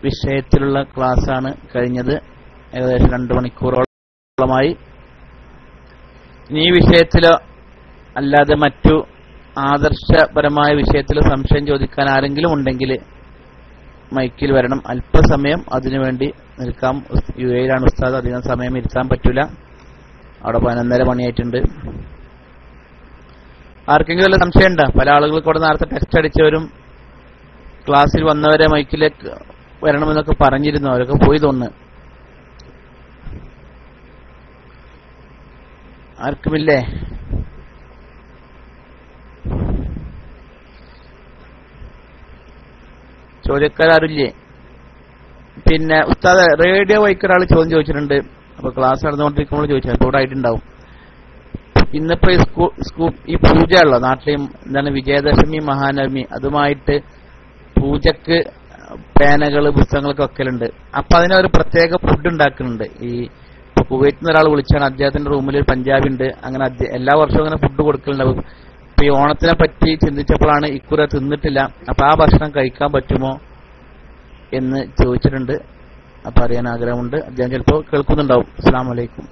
വിഷയത്തിലുള്ള ക്ലാസ്സാണ് കഴിഞ്ഞത്. ഏകദേശം 2 മണിക്കൂറോളമായി. ഇനി ഈ വിഷയത്തിലോ അല്ലാതെ മറ്റു ആദർശപരമായ വിഷയത്തിൽ സംശയം ചോദിക്കാൻ ആരെങ്കിലും ഉണ്ടെങ്കിൽ മൈക്കിൽ വരണം. അല്പസമയം അതിനുവേണ്ടി നിൽക്കാം. യുഎയിലാണ് ഉസ്താദ്, അധികം സമയം ഇരുത്താൻ പറ്റില്ല. അവിടെ 11:30 മണിയായിട്ടുണ്ട്. ആർക്കെങ്കിലും വല്ല സംശയം ഉണ്ടോ? പല ആളുകൾക്ക് ഇവിടെ നേരത്തെ ടെക്സ്റ്റ് അടിച്ചവരും ക്ലാസ്സിൽ വന്നവരെ മൈക്കിലേക്ക് വരണമെന്നൊക്കെ പറഞ്ഞിരുന്നു. അവരൊക്കെ പോയി തോന്നുന്നു. ആർക്കുമില്ലേ? ചോദ്യക്കാരില്ലേ? പിന്നെ ഉസ്താദ്, റേഡിയോ വൈക്ക് ഒരാൾ ചോദ്യം ചോദിച്ചിട്ടുണ്ട്. അപ്പൊ ക്ലാസ് നടന്നുകൊണ്ടിരിക്കുമ്പോൾ ചോദിച്ചാൽ അപ്പോൾ ഇവിടെ ആയിട്ടുണ്ടാവും. ഇന്നിപ്പോ ഈ പൂജ ഉള്ള നാട്ടിലെയും എന്താണ് വിജയദശമി മഹാനവമി, അതുമായിട്ട് പൂജക്ക് പേനകള് പുസ്തകങ്ങളൊക്കെ വെക്കലുണ്ട്. അപ്പൊ അതിനൊരു പ്രത്യേക ഫുഡ് ഉണ്ടാക്കുന്നുണ്ട്. ഈ കുവൈറ്റിൽ നിന്ന് ഒരാൾ വിളിച്ചാണ്, അദ്ദേഹത്തിന്റെ റൂമിൽ ഒരു പഞ്ചാബി ഉണ്ട്. അങ്ങനെ എല്ലാ വർഷവും അങ്ങനെ ഫുഡ് കൊടുക്കലുണ്ടാവും. ഇപ്പൊ ഈ ഓണത്തിനെ പറ്റി ചിന്തിച്ചപ്പോഴാണ് ഇക്കുറി തിന്നിട്ടില്ല, അപ്പൊ ആ ഭക്ഷണം കഴിക്കാൻ പറ്റുമോ എന്ന് ചോദിച്ചിട്ടുണ്ട്. അപ്പൊ അറിയാൻ ആഗ്രഹമുണ്ട്. അദ്ദേഹം ചിലപ്പോൾ കേൾക്കുന്നുണ്ടാവും. അസ്സലാമു അലൈക്കും.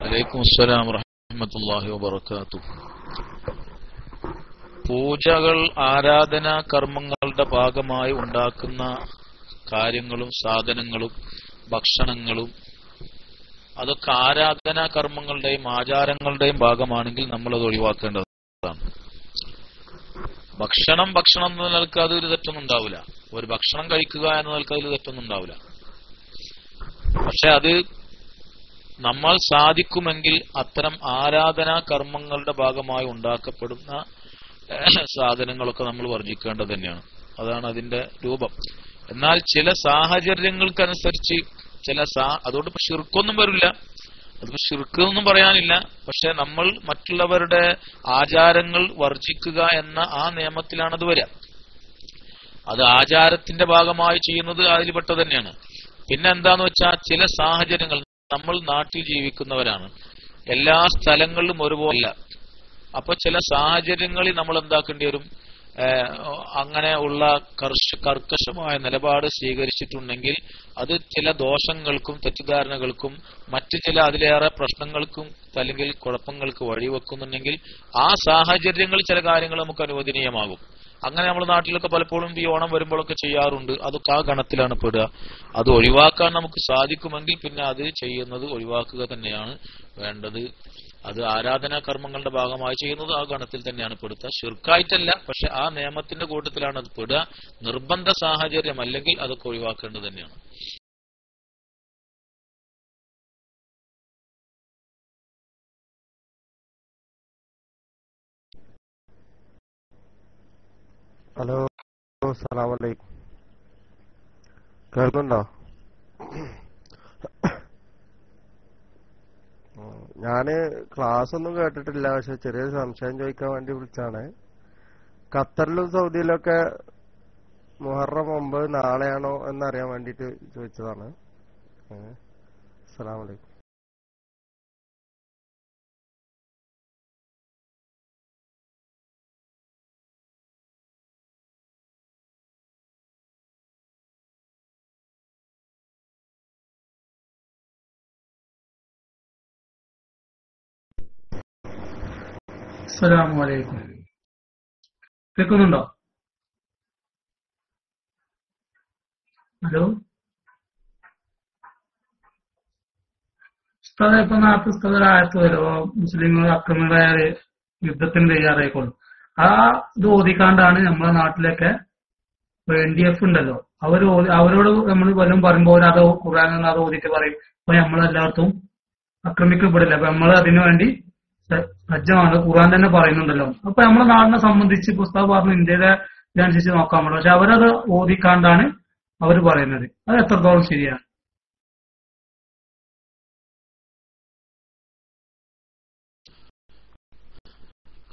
വലൈക്കും അസ്സലാം വറഹ്മത്തുള്ളാഹി വബറകാതുഹു. പൂജകൾ ആരാധനാ കർമ്മങ്ങളുടെ ഭാഗമായി ഉണ്ടാക്കുന്ന കാര്യങ്ങളും സാധനങ്ങളും ഭക്ഷണങ്ങളും അതൊക്കെ ആരാധനാ കർമ്മങ്ങളുടെയും ആചാരങ്ങളുടെയും ഭാഗമാണെങ്കിൽ നമ്മളത് ഒഴിവാക്കേണ്ടതാണ്. ഭക്ഷണം എന്ന നിലക്ക് അതൊരു തെറ്റൊന്നും ഉണ്ടാവില്ല. ഒരു ഭക്ഷണം കഴിക്കുക എന്ന നിലക്ക് അതിൽ തെറ്റൊന്നും ഉണ്ടാവില്ല. പക്ഷെ അത് നമ്മൾ സാധിക്കുമെങ്കിൽ അത്തരം ആരാധനാ കർമ്മങ്ങളുടെ ഭാഗമായി ഉണ്ടാക്കപ്പെടുന്ന സാധനങ്ങളൊക്കെ നമ്മൾ വർജിക്കേണ്ടത് തന്നെയാണ്. അതാണ് അതിന്റെ രൂപം. എന്നാൽ ചില സാഹചര്യങ്ങൾക്കനുസരിച്ച് അതുകൊണ്ട് ഇപ്പൊ ശിർക്കൊന്നും വരില്ല, അതിപ്പോ ശിർക്ക് ഒന്നും പറയാനില്ല. പക്ഷെ നമ്മൾ മറ്റുള്ളവരുടെ ആചാരങ്ങൾ വർജിക്കുക എന്ന ആ നിയമത്തിലാണ് അത് വരിക. അത് ആചാരത്തിന്റെ ഭാഗമായി ചെയ്യുന്നത് അതിൽപ്പെട്ട തന്നെയാണ്. പിന്നെ എന്താന്ന് വെച്ചാൽ ചില സാഹചര്യങ്ങൾ, നമ്മൾ നാട്ടിൽ ജീവിക്കുന്നവരാണ്, എല്ലാ സ്ഥലങ്ങളിലും ഒരുപോലല്ല. അപ്പൊ ചില സാഹചര്യങ്ങളിൽ നമ്മൾ എന്താക്കേണ്ടി വരും, അങ്ങനെ ഉള്ള കർക്കശമായ നിലപാട് സ്വീകരിച്ചിട്ടുണ്ടെങ്കിൽ അത് ചില ദോഷങ്ങൾക്കും തെറ്റിദ്ധാരണകൾക്കും മറ്റു ചില അതിലേറെ പ്രശ്നങ്ങൾക്കും അല്ലെങ്കിൽ കുഴപ്പങ്ങൾക്ക് വഴിവെക്കുന്നുണ്ടെങ്കിൽ ആ സാഹചര്യങ്ങളിൽ ചില കാര്യങ്ങൾ നമുക്ക് അനുവദനീയമാകും. അങ്ങനെ നമ്മുടെ നാട്ടിലൊക്കെ പലപ്പോഴും ഈ ഓണം വരുമ്പോഴൊക്കെ ചെയ്യാറുണ്ട്. അതൊക്കെ ആ ഗണത്തിലാണ് പെടുക. അത് ഒഴിവാക്കാൻ നമുക്ക് സാധിക്കുമെങ്കിൽ പിന്നെ അത് ചെയ്യുന്നത് ഒഴിവാക്കുക തന്നെയാണ് വേണ്ടത്. അത് ആരാധനാ കർമ്മങ്ങളുടെ ഭാഗമായി ചെയ്യുന്നത് ആ ഗണത്തിൽ തന്നെയാണ് പെടുത്തുക. ശിർക്കായിട്ടല്ല, പക്ഷെ ആ നിയമത്തിന്റെ കൂട്ടത്തിലാണ് അത് പെടുക. നിർബന്ധ സാഹചര്യം അല്ലെങ്കിൽ അതൊക്കെ ഒഴിവാക്കേണ്ടത് തന്നെയാണ്. ഹലോ, അസ്സലാമു അലൈക്കും. കേൾക്കുന്നുണ്ടോ? ഞാന് ക്ലാസ് ഒന്നും കേട്ടിട്ടില്ല, പക്ഷെ ചെറിയൊരു സംശയം ചോദിക്കാൻ വേണ്ടി വിളിച്ചാണ്. ഖത്തറിലും സൗദിയിലൊക്കെ മുഹറം 9 നാളെയാണോ എന്നറിയാൻ വേണ്ടിട്ട് ചോദിച്ചതാണ്. അസ്സലാമു അലൈക്കും. അസ്സലാമു അലൈക്കും. കേൾക്കുന്നുണ്ടോ? ഹലോ ഉസ്താദ്, ഇപ്പൊ നേരത്തെ ഉസ്താദ് ആയത്ത് വരുമോ മുസ്ലിങ്ങൾ അക്രമികളായ യുദ്ധത്തിന് തയ്യാറായിക്കോളും. ആ ഇത് ഓതിക്കാണ്ടാണ് നമ്മളെ നാട്ടിലൊക്കെ NDF ഉണ്ടല്ലോ, അവരോട് നമ്മൾ വല്ലതും പറയുമ്പോൾ അത് ഖുർആൻ അത് ഓതിട്ട് പറയും. അപ്പൊ നമ്മളെല്ലായിടത്തും ആക്രമിക്കപ്പെടില്ല. അപ്പൊ നമ്മൾ അതിനു വേണ്ടി സജ്ജമാണ്. ഖുർആൻ തന്നെ പറയുന്നുണ്ടല്ലോ. അപ്പൊ നമ്മുടെ നാടിനെ സംബന്ധിച്ച് പുസ്തകം പറഞ്ഞു ഇന്ത്യയിലെ ഇതനുസരിച്ച് നോക്കാൻ പറ്റും. പക്ഷെ അവരത് ഓതിക്കാണ്ടാണ് അവർ പറയുന്നത്. അത് എത്രത്തോളം ശരിയാണ്?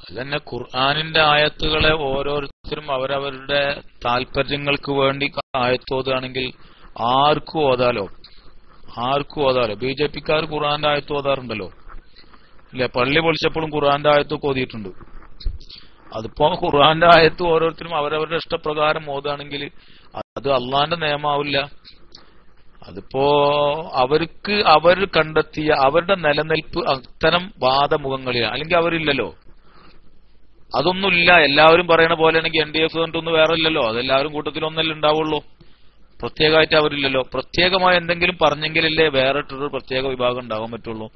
അതന്നെ, ഖുർആനിന്റെ ആയത്തുകളെ ഓരോരുത്തരും അവരവരുടെ താല്പര്യങ്ങൾക്ക് വേണ്ടി ആയത്തോതാണെങ്കിൽ ആർക്കും ഓതാലോ. BJPക്കാർ ഖുർആന്റെ ആയത്ത് ഓതാറുണ്ടല്ലോ. ഇല്ലേ? പള്ളി പൊളിച്ചപ്പോഴും ഖുർആന്റെ ആയത്തൊക്കെ ഓതിയിട്ടുണ്ട്. അതിപ്പോ ഖുർആന്റെ ആയത്ത് ഓരോരുത്തരും അവരവരുടെ ഇഷ്ടപ്രകാരം ഓതാണെങ്കിൽ അത് അള്ളാന്റെ നിയമാവില്ല. അതിപ്പോ അവർക്ക് അവർ കണ്ടെത്തിയ അവരുടെ നിലനിൽപ്പ് അത്തരം വാദമുഖങ്ങളിലാണ്. അല്ലെങ്കിൽ അവരില്ലല്ലോ, അതൊന്നുമില്ല. എല്ലാവരും പറയണ പോലെ ആണെങ്കിൽ NDF കൊണ്ടൊന്നും വേറെ ഇല്ലല്ലോ, അതെല്ലാവരും കൂട്ടത്തിലൊന്നല്ലേ ഉണ്ടാവുള്ളൂ. പ്രത്യേകമായിട്ട് അവരില്ലല്ലോ. പ്രത്യേകമായി എന്തെങ്കിലും പറഞ്ഞെങ്കിലല്ലേ വേറിട്ടൊരു പ്രത്യേക വിഭാഗം ഉണ്ടാവാൻ പറ്റുള്ളൂ.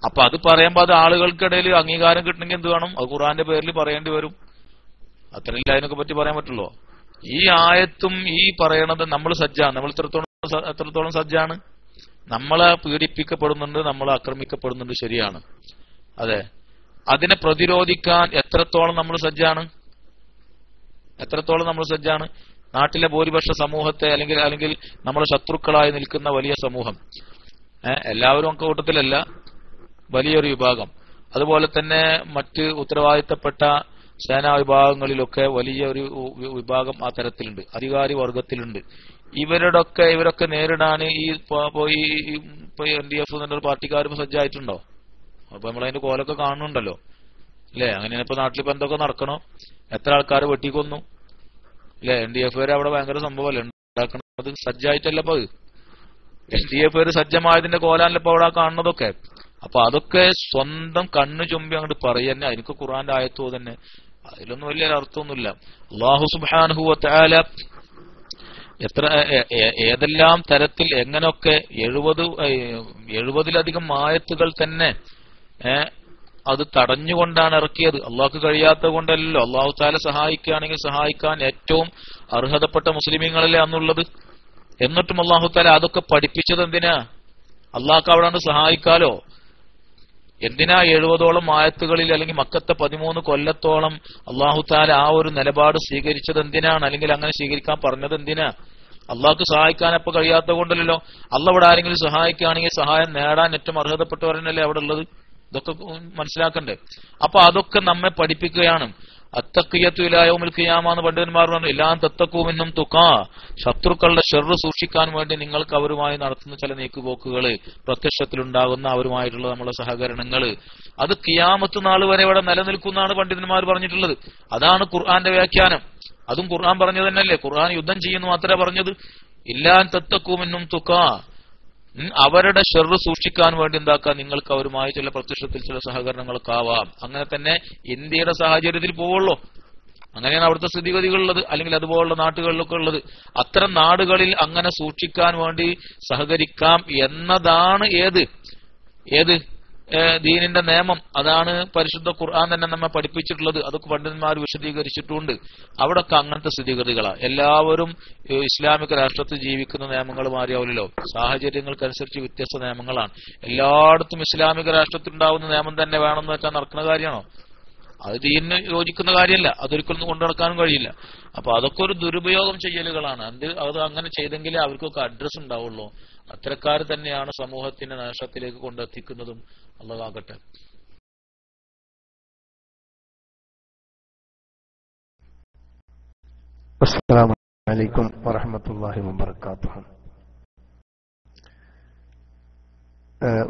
അപ്പൊ അത് പറയുമ്പോ അത് ആളുകൾക്കിടയിൽ അംഗീകാരം കിട്ടണമെങ്കിൽ എന്ത് വേണം? അത് ഖുർആന്റെ പേരിൽ പറയേണ്ടി വരും. അത്രയില്ല അതിനൊക്കെ പറ്റി പറയാൻ പറ്റുള്ളൂ. ഈ ആയത്തും ഈ പറയണത് നമ്മൾ സജ്ജാണ്. നമ്മൾ എത്രത്തോളം സജ്ജാണ്? നമ്മളെ പീഡിപ്പിക്കപ്പെടുന്നുണ്ട്, നമ്മളെ ആക്രമിക്കപ്പെടുന്നുണ്ട്, ശരിയാണ്. അതെ, അതിനെ പ്രതിരോധിക്കാൻ എത്രത്തോളം നമ്മൾ സജ്ജാണ്? എത്രത്തോളം നമ്മൾ സജ്ജാണ്? നാട്ടിലെ ഭൂരിപക്ഷ സമൂഹത്തെ അല്ലെങ്കിൽ നമ്മുടെ ശത്രുക്കളായി നിൽക്കുന്ന വലിയ സമൂഹം, എല്ലാവരും ഒക്കെ കൂട്ടത്തിലല്ല, വലിയൊരു വിഭാഗം, അതുപോലെ തന്നെ മറ്റ് ഉത്തരവാദിത്തപ്പെട്ട സേനാ വിഭാഗങ്ങളിലൊക്കെ വലിയ ഒരു വിഭാഗം ആ തരത്തിലുണ്ട്, അധികാരി വർഗത്തിലുണ്ട്. ഇവരൊക്കെ നേരിടാൻ ഈ NDF എന്നൊരു പാർട്ടിക്കാരും സജ്ജായിട്ടുണ്ടോ? അപ്പൊ നമ്മളതിന്റെ കോലൊക്കെ കാണുന്നുണ്ടല്ലോ, അല്ലേ? അങ്ങനെ ഇപ്പൊ നാട്ടിലിപ്പോ എന്തൊക്കെ നടക്കണോ? എത്ര ആൾക്കാർ വെട്ടിക്കൊന്നു, അല്ലെ? NDF വരെ അവിടെ ഭയങ്കര സംഭവമല്ലേ ഉണ്ടാക്കണത്? സജ്ജായിട്ടല്ല ഇപ്പൊ NDF വരെ സജ്ജമായതിന്റെ കോലാണല്ലോ ഇപ്പൊ അവിടെ കാണുന്നതൊക്കെ. അപ്പൊ അതൊക്കെ സ്വന്തം കണ്ണു ചുമ്പി അങ്ങോട്ട് പറയുന്നെ. എനിക്ക് ഖുർആന്റെ ആയത്തോ തന്നെ അതിലൊന്നും വലിയ അർത്ഥമൊന്നുമില്ല. അല്ലാഹു സുബ്ഹാനഹു വ തആല ഏതെല്ലാം തരത്തിൽ എങ്ങനെയൊക്കെ 70-ലധികം ആയത്തുകൾ തന്നെ അത് തടഞ്ഞുകൊണ്ടാണ് ഇറക്കിയത്. അള്ളാഹ്ക്ക് കഴിയാത്തത് കൊണ്ടല്ലോ. അള്ളാഹു തആല സഹായിക്കുകയാണെങ്കിൽ സഹായിക്കാൻ ഏറ്റവും അർഹതപ്പെട്ട മുസ്ലിമീങ്ങളല്ലേ അന്നുള്ളത്. എന്നിട്ടും അള്ളാഹു തആല അതൊക്കെ പഠിപ്പിച്ചത് എന്തിനാ? അള്ളാഹ്ക്ക് അവിടെ സഹായിക്കാലോ. എന്തിനാ 70ഓളം ആയത്തുകളിൽ അല്ലെങ്കിൽ മക്കത്തെ 13 കൊല്ലത്തോളം അള്ളാഹു തആല ആ ഒരു നിലപാട് സ്വീകരിച്ചത് എന്തിനാണ്? അല്ലെങ്കിൽ അങ്ങനെ സ്വീകരിക്കാൻ പറഞ്ഞത് എന്തിനാ? അള്ളാഹ്ക്ക് സഹായിക്കാൻ അപ്പൊ കഴിയാത്തത് കൊണ്ടല്ലോ. അള്ളാഹ് ഇവിടെ ആരെങ്കിലും സഹായിക്കുകയാണെങ്കിൽ സഹായം നേടാൻ ഏറ്റവും അർഹതപ്പെട്ടവരനല്ലേ അവിടെ ഉള്ളത്. ഇതൊക്കെ മനസ്സിലാക്കണ്ടേ? അപ്പൊ അതൊക്കെ നമ്മെ പഠിപ്പിക്കുകയാണ്. അത്തഖിയത്തു ഇലാ യൗമിൽ ഖിയാമ എന്ന് പണ്ഡിതന്മാർ പറഞ്ഞു. എല്ലാം തത്തക്കൂമിന്നും തുക്കാ, ശത്രുക്കളുടെ ഷർറ് സൂക്ഷിക്കാൻ വേണ്ടി നിങ്ങൾക്ക് അവരുമായി നടത്തുന്ന ചില നീക്കുപോക്കുകള്, പ്രത്യക്ഷത്തിലുണ്ടാകുന്ന അവരുമായിട്ടുള്ള നമ്മളെ സഹകരണങ്ങള്, അത് ഖിയാമത്ത് നാൾ വരെ ഇവിടെ നിലനിൽക്കുന്നതാണ് പണ്ഡിതന്മാർ പറഞ്ഞിട്ടുള്ളത്. അതാണ് ഖുർആന്റെ വ്യാഖ്യാനം. അതും ഖുർആൻ പറഞ്ഞത് തന്നെയല്ലേ. ഖുർആൻ യുദ്ധം ചെയ്യുന്നു മാത്രമേ പറഞ്ഞത്. ഇല്ലാൻ തത്തക്കൂമിന്നും തുക്കാ, അവരുടെ ഷർറ് സൂക്ഷിക്കാൻ വേണ്ടി എന്താക്കാം, നിങ്ങൾക്ക് അവരുമായി ചില പ്രത്യക്ഷത്തിൽ ചില സഹകരണങ്ങളൊക്കെ ആവാം. അങ്ങനെ തന്നെ ഇന്ത്യയുടെ സാഹചര്യത്തിൽ പോവുള്ളൂ. അങ്ങനെയാണ് അവിടുത്തെ സ്ഥിതിഗതികളുള്ളത്, അല്ലെങ്കിൽ അതുപോലുള്ള നാട്ടുകളിലൊക്കെ ഉള്ളത്. അത്തരം നാടുകളിൽ അങ്ങനെ സൂക്ഷിക്കാൻ വേണ്ടി സഹകരിക്കാം എന്നതാണ് ഏത് ദീനിന്റെ നിയമം. അതാണ് പരിശുദ്ധ ഖുർആൻ തന്നെ നമ്മെ പഠിപ്പിച്ചിട്ടുള്ളത്. അതൊക്കെ പണ്ഡിതന്മാർ വിശദീകരിച്ചിട്ടുണ്ട്. അവിടൊക്കെ അങ്ങനത്തെ സ്ഥിതിഗതികളാണ്. എല്ലാവരും ഇസ്ലാമിക രാഷ്ട്രത്തിൽ ജീവിക്കുന്ന നിയമങ്ങൾ മാറിയാവില്ലല്ലോ. സാഹചര്യങ്ങൾക്കനുസരിച്ച് വ്യത്യസ്ത നിയമങ്ങളാണ്. എല്ലായിടത്തും ഇസ്ലാമിക രാഷ്ട്രത്തിൽ ഉണ്ടാവുന്ന നിയമം തന്നെ വേണമെന്ന് വെച്ചാൽ നടക്കുന്ന കാര്യമാണോ? അത് ദീനിന് യോജിക്കുന്ന കാര്യമല്ല. അതൊരിക്കലും കൊണ്ടു നടക്കാനും കഴിയില്ല. അപ്പൊ അതൊക്കെ ഒരു ദുരുപയോഗം ചെയ്യലുകളാണ്. അത് അങ്ങനെ ചെയ്തെങ്കിലേ അവർക്കൊക്കെ അഡ്രസ് ഉണ്ടാവുള്ളൂ. അത്തരക്കാർ തന്നെയാണ് സമൂഹത്തിന്റെ നാശത്തിലേക്ക് കൊണ്ടെത്തിക്കുന്നതും. അല്ലാഹു ആകട്ടെ. അസ്സലാമു അലൈക്കും വറഹ്മത്തുള്ളാഹി വബറകാതുഹു.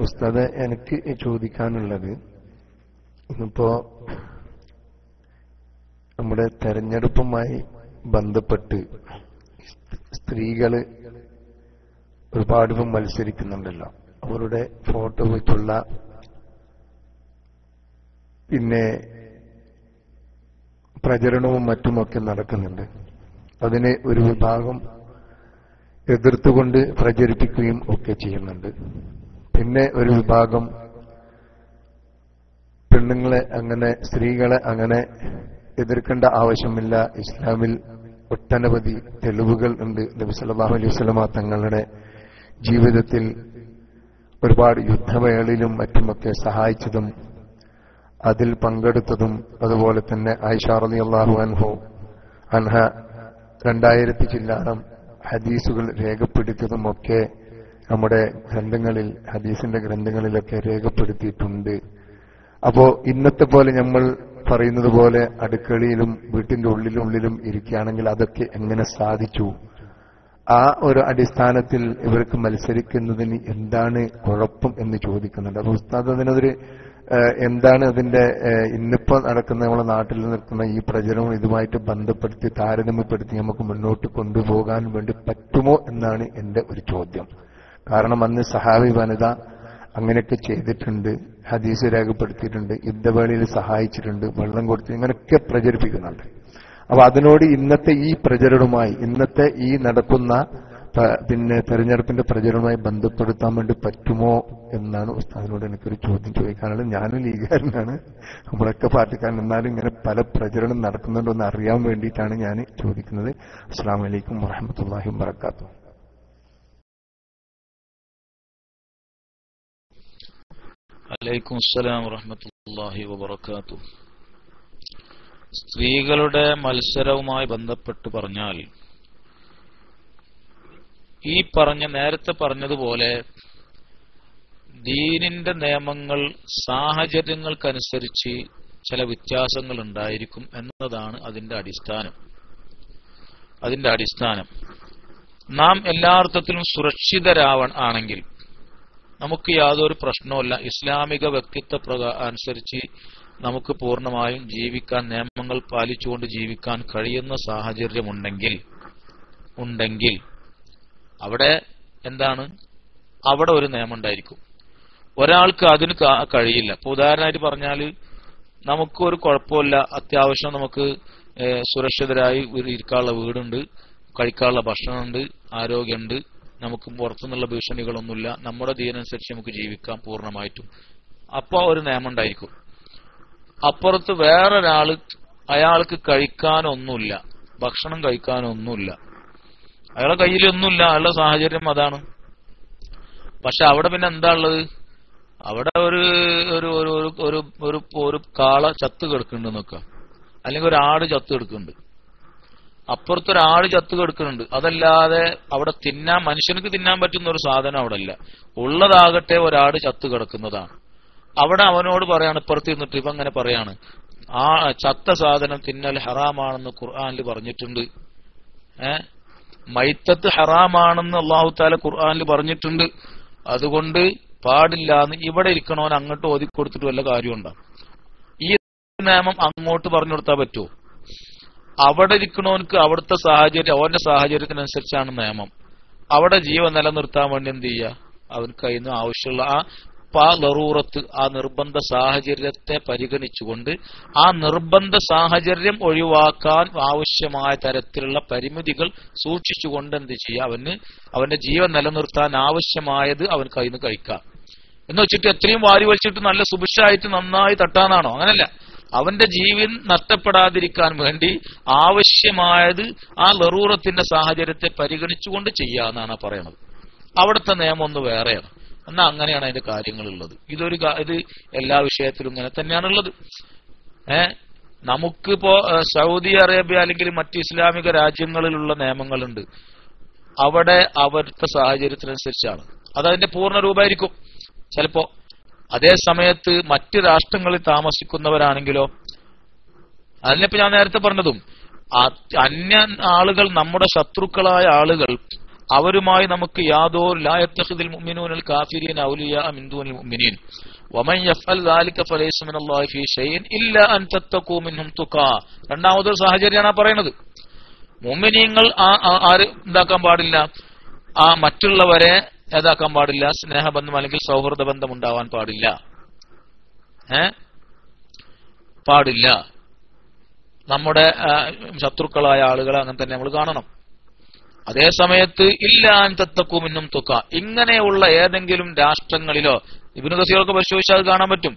ഉസ്താദെ, എനിക്ക് ചോദിക്കാനുള്ളത്, ഇന്നിപ്പോ നമ്മുടെ തെരഞ്ഞെടുപ്പുമായി ബന്ധപ്പെട്ട് സ്ത്രീകള് ഒരുപാട് മത്സരിക്കുന്നുണ്ടല്ലോ. അവരുടെ ഫോട്ടോ വെച്ചുള്ള പിന്നെ പ്രചരണവും മറ്റുമൊക്കെ നടക്കുന്നുണ്ട്. അതിനെ ഒരു വിഭാഗം എതിർത്തുകൊണ്ട് പ്രചരിപ്പിക്കുകയും ഒക്കെ ചെയ്യുന്നുണ്ട്. പിന്നെ ഒരു വിഭാഗം പെണ്ണുങ്ങളെ അങ്ങനെ, സ്ത്രീകളെ അങ്ങനെ എതിർക്കേണ്ട ആവശ്യമില്ല, ഇസ്ലാമിൽ ഒട്ടനവധി തെളിവുകൾ ഉണ്ട്. നബി സല്ലല്ലാഹു അലൈഹി വസല്ലമ തങ്ങളുടെ ജീവിതത്തിൽ ഒരുപാട് യുദ്ധവേളയിലും മറ്റുമൊക്കെ സഹായിച്ചതും അതിൽ പങ്കെടുത്തതും, അതുപോലെ തന്നെ ആയിഷ റളിയല്ലാഹു അൻഹ 2000 ചില്ലാനം ഹദീസുകൾ രേഖപ്പെടുത്തിയതുമൊക്കെ നമ്മുടെ ഗ്രന്ഥങ്ങളിൽ, ഹദീസിന്റെ ഗ്രന്ഥങ്ങളിലൊക്കെ രേഖപ്പെടുത്തിയിട്ടുണ്ട്. അപ്പോ ഇന്നത്തെ പോലെ നമ്മൾ പറയുന്നത് പോലെ അടുക്കളയിലും വീട്ടിന്റെ ഉള്ളിലും ഇരിക്കുകയാണെങ്കിൽ അതൊക്കെ എങ്ങനെ സാധിച്ചു? ആ ഒരു അടിസ്ഥാനത്തിൽ ഇവർക്ക് മത്സരിക്കുന്നതിന് എന്താണ് കുഴപ്പം എന്ന് ചോദിക്കുന്നുണ്ട്. അപ്പൊ ഉസ്താദ് അതിനൊരു എന്താണ് അതിന്റെ ഇന്നിപ്പോ നടക്കുന്ന നമ്മുടെ നാട്ടിൽ നിൽക്കുന്ന ഈ പ്രചരണവും ഇതുമായിട്ട് ബന്ധപ്പെടുത്തി താരതമ്യപ്പെടുത്തി നമുക്ക് മുന്നോട്ട് കൊണ്ടുപോകാൻ വേണ്ടി പറ്റുമോ എന്നാണ് എന്റെ ഒരു ചോദ്യം. കാരണം അന്ന് സഹാബി വനിത അങ്ങനെയൊക്കെ ചെയ്തിട്ടുണ്ട്, ഹദീസ് രേഖപ്പെടുത്തിയിട്ടുണ്ട്, യുദ്ധവേളയിൽ സഹായിച്ചിട്ടുണ്ട്, വെള്ളം കൊടുത്ത് ഇങ്ങനെയൊക്കെ പ്രചരിപ്പിക്കുന്നുണ്ട്. അപ്പൊ അതിനോട് ഇന്നത്തെ ഈ പ്രചരണവുമായി, ഇന്നത്തെ ഈ നടക്കുന്ന തെരഞ്ഞെടുപ്പിന്റെ പ്രചരണവുമായി ബന്ധപ്പെടുത്താൻ വേണ്ടി പറ്റുമോ എന്നാണ് ഉസ്താദിനോട് എനിക്കൊരു ചോദ്യം ചോദിക്കാനുള്ളത്. ഞാനും ലീഗുകാരനാണ്, നമ്മളൊക്കെ പാർട്ടിക്കാരൻ, എന്നാലും ഇങ്ങനെ പല പ്രചരണം നടക്കുന്നുണ്ടോ എന്ന് അറിയാൻ വേണ്ടിയിട്ടാണ് ഞാൻ ചോദിക്കുന്നത്. അസ്സലാമു അലൈക്കും വറഹ്മത്തുള്ളാഹി വബറകാതുഹു. അലൈക്കും അസ്സലാം വറഹ്മത്തുള്ളാഹി വബറകാതുഹു. സ്ത്രീകളുടെ മത്സരവുമായി ബന്ധപ്പെട്ട് പറഞ്ഞാൽ, ഈ നേരത്തെ പറഞ്ഞതുപോലെ ദീനിന്റെ നിയമങ്ങൾ സാഹചര്യങ്ങൾക്കനുസരിച്ച് ചില വ്യത്യാസങ്ങൾ ഉണ്ടായിരിക്കും എന്നതാണ് അതിന്റെ അടിസ്ഥാനം. നാം എല്ലാ അർത്ഥത്തിലും സുരക്ഷിതരാണെങ്കിൽ നമുക്ക് യാതൊരു പ്രശ്നവുമില്ല. ഇസ്ലാമിക വ്യക്തിത്വ അനുസരിച്ച് നമുക്ക് പൂർണ്ണമായും ജീവിക്കാൻ, നിയമങ്ങൾ പാലിച്ചുകൊണ്ട് ജീവിക്കാൻ കഴിയുന്ന സാഹചര്യമുണ്ടെങ്കിൽ അവിടെ എന്താണ്, അവിടെ ഒരു നിയമം ഉണ്ടായിരിക്കും. ഒരാൾക്ക് അതിന് കഴിയില്ല. ഇപ്പൊ ഉദാഹരണമായിട്ട് പറഞ്ഞാൽ, നമുക്കൊരു കുഴപ്പമില്ല, അത്യാവശ്യം നമുക്ക് സുരക്ഷിതരായി ഇരിക്കാനുള്ള വീടുണ്ട്, കഴിക്കാനുള്ള ഭക്ഷണമുണ്ട്, ആരോഗ്യമുണ്ട്, നമുക്ക് പുറത്തുനിന്നുള്ള ഭീഷണികളൊന്നുമില്ല, നമ്മുടെ ദീനനുസരിച്ച് നമുക്ക് ജീവിക്കാം പൂർണ്ണമായിട്ടും. അപ്പൊ ഒരു നിയമം ഉണ്ടായിരിക്കും. അപ്പുറത്ത് വേറൊരാള്, അയാൾക്ക് കഴിക്കാനൊന്നുമില്ല, ഭക്ഷണം കഴിക്കാനൊന്നുമില്ല, അയാളെ കയ്യിലൊന്നുമില്ല, അയാളുടെ സാഹചര്യം അതാണ്. പക്ഷെ അവിടെ പിന്നെ എന്താ ഉള്ളത്? അവിടെ ഒരു കാള ചത്ത് കിടക്കുന്നുണ്ട് നോക്കാം, അല്ലെങ്കിൽ ഒരു ആട് ചത്ത് കിടക്കുന്നുണ്ട്, അപ്പുറത്തൊരാട് ചത്ത് കിടക്കുന്നുണ്ട്. അതല്ലാതെ അവിടെ മനുഷ്യർക്ക് തിന്നാൻ പറ്റുന്ന ഒരു സാധനം അവിടെ ഇല്ല. ഉള്ളതാകട്ടെ ഒരാട് ചത്ത് കിടക്കുന്നതാണ്. അവിടെ അവനോട് പറയാണ്, ഇപ്പുറത്ത് നിന്നിട്ട് ഇവ അങ്ങനെ പറയാണ്, ആ ചത്ത സാധനം തിന്നൽ ഹറാമാണെന്ന് ഖുർആനിൽ പറഞ്ഞിട്ടുണ്ട്. മൈത്തത്ത് ഹറാമാണെന്ന് അല്ലാഹു തആല ഖുർആനിൽ പറഞ്ഞിട്ടുണ്ട്. അതുകൊണ്ട് പാടില്ല എന്ന് ഇവിടെ ഇരിക്കണോൻ അങ്ങോട്ട് ഓതി കൊടുത്തിട്ട് വല്ല കാര്യമുണ്ടോ? ഈ നിയമം അങ്ങോട്ട് പറഞ്ഞു കൊടുത്താൽ പറ്റുമോ? അവിടെ ഇരിക്കണോൻക്ക് അവിടുത്തെ സാഹചര്യം, അവന്റെ സാഹചര്യത്തിനനുസരിച്ചാണ് നിയമം. അവിടെ ജീവൻ നിലനിർത്താൻ വേണ്ടി എന്ത് ചെയ്യുക? അവർക്ക് അതിന് ആവശ്യമുള്ള ലറൂറത്ത്, ആ നിർബന്ധ സാഹചര്യത്തെ പരിഗണിച്ചുകൊണ്ട് ആ നിർബന്ധ സാഹചര്യം ഒഴിവാക്കാൻ ആവശ്യമായ തരത്തിലുള്ള പരിമിതികൾ സൂക്ഷിച്ചുകൊണ്ട് എന്ത് ചെയ്യുക? അവന്റെ ജീവൻ നിലനിർത്താൻ ആവശ്യമായത് അവൻക്ക് അതിന് കഴിക്കാം. എന്ന് വെച്ചിട്ട് എത്രയും വാരി വലിച്ചിട്ട് നല്ല സുഭിക്ഷമായിട്ട് നന്നായി തട്ടാനാണോ? അങ്ങനല്ല. അവന്റെ ജീവൻ നഷ്ടപ്പെടാതിരിക്കാൻ വേണ്ടി ആവശ്യമായത് ആ ലറൂറത്തിന്റെ സാഹചര്യത്തെ പരിഗണിച്ചുകൊണ്ട് ചെയ്യാന്നാണ് പറയണത്. അവിടുത്തെ നിയമം ഒന്ന് വേറെയാണ്. എന്നാ അങ്ങനെയാണ് അതിന്റെ കാര്യങ്ങളുള്ളത്. ഇത് എല്ലാ വിഷയത്തിലും ഇങ്ങനെ തന്നെയാണുള്ളത്. നമുക്കിപ്പോ സൗദി അറേബ്യ അല്ലെങ്കിൽ മറ്റ് ഇസ്ലാമിക രാജ്യങ്ങളിലുള്ള നിയമങ്ങളുണ്ട്. അവിടെ അവരുടെ സാഹചര്യത്തിനനുസരിച്ചാണ്. അതതിന്റെ പൂർണ്ണ രൂപമായിരിക്കും ചിലപ്പോ. അതേ സമയത്ത് മറ്റ് രാഷ്ട്രങ്ങളിൽ താമസിക്കുന്നവരാണെങ്കിലോ, അതിനിപ്പോ ഞാൻ നേരത്തെ പറഞ്ഞതും, അന്യ ആളുകൾ, നമ്മുടെ ശത്രുക്കളായ ആളുകൾ, അവരുമായി നമുക്ക് യാതൊരു ലാ യത്തഖിദുൽ മുഅ്മിനൂനൽ കാഫിരീന ഔലിയാ മിൻ ദൂനിൽ മുഅ്മിനീൻ വമൻ യഫ്അൽ ദാലിക ഫലൈസ മിനല്ലാഹി ഫീ ഷൈഇൻ ഇല്ലാ അൻ തത്തഖൂ മിൻഹും തുഖാ. രണ്ടാമതൊരു സാഹചര്യമാണ് പറയുന്നത്. മുഅ്മിനീങ്ങൾ ആര് ഉണ്ടാക്കാൻ പാടില്ല? ആ മറ്റുള്ളവരെ ഏതാക്കാൻ പാടില്ല? സ്നേഹബന്ധം അല്ലെങ്കിൽ സൗഹൃദ ബന്ധം ഉണ്ടാവാൻ പാടില്ല. പാടില്ല. നമ്മുടെ ശത്രുക്കളായ ആളുകളെ അങ്ങനെ തന്നെ നമ്മൾ കാണണം. അതേ സമയത്ത് ഇല്ലാൻ തത്തക്കുമിന്നും തുക, ഇങ്ങനെയുള്ള ഏതെങ്കിലും രാഷ്ട്രങ്ങളിലോ, ഇബ്നു കസീറൊക്കെ പരിശോധിച്ചാൽ അത് കാണാൻ പറ്റും.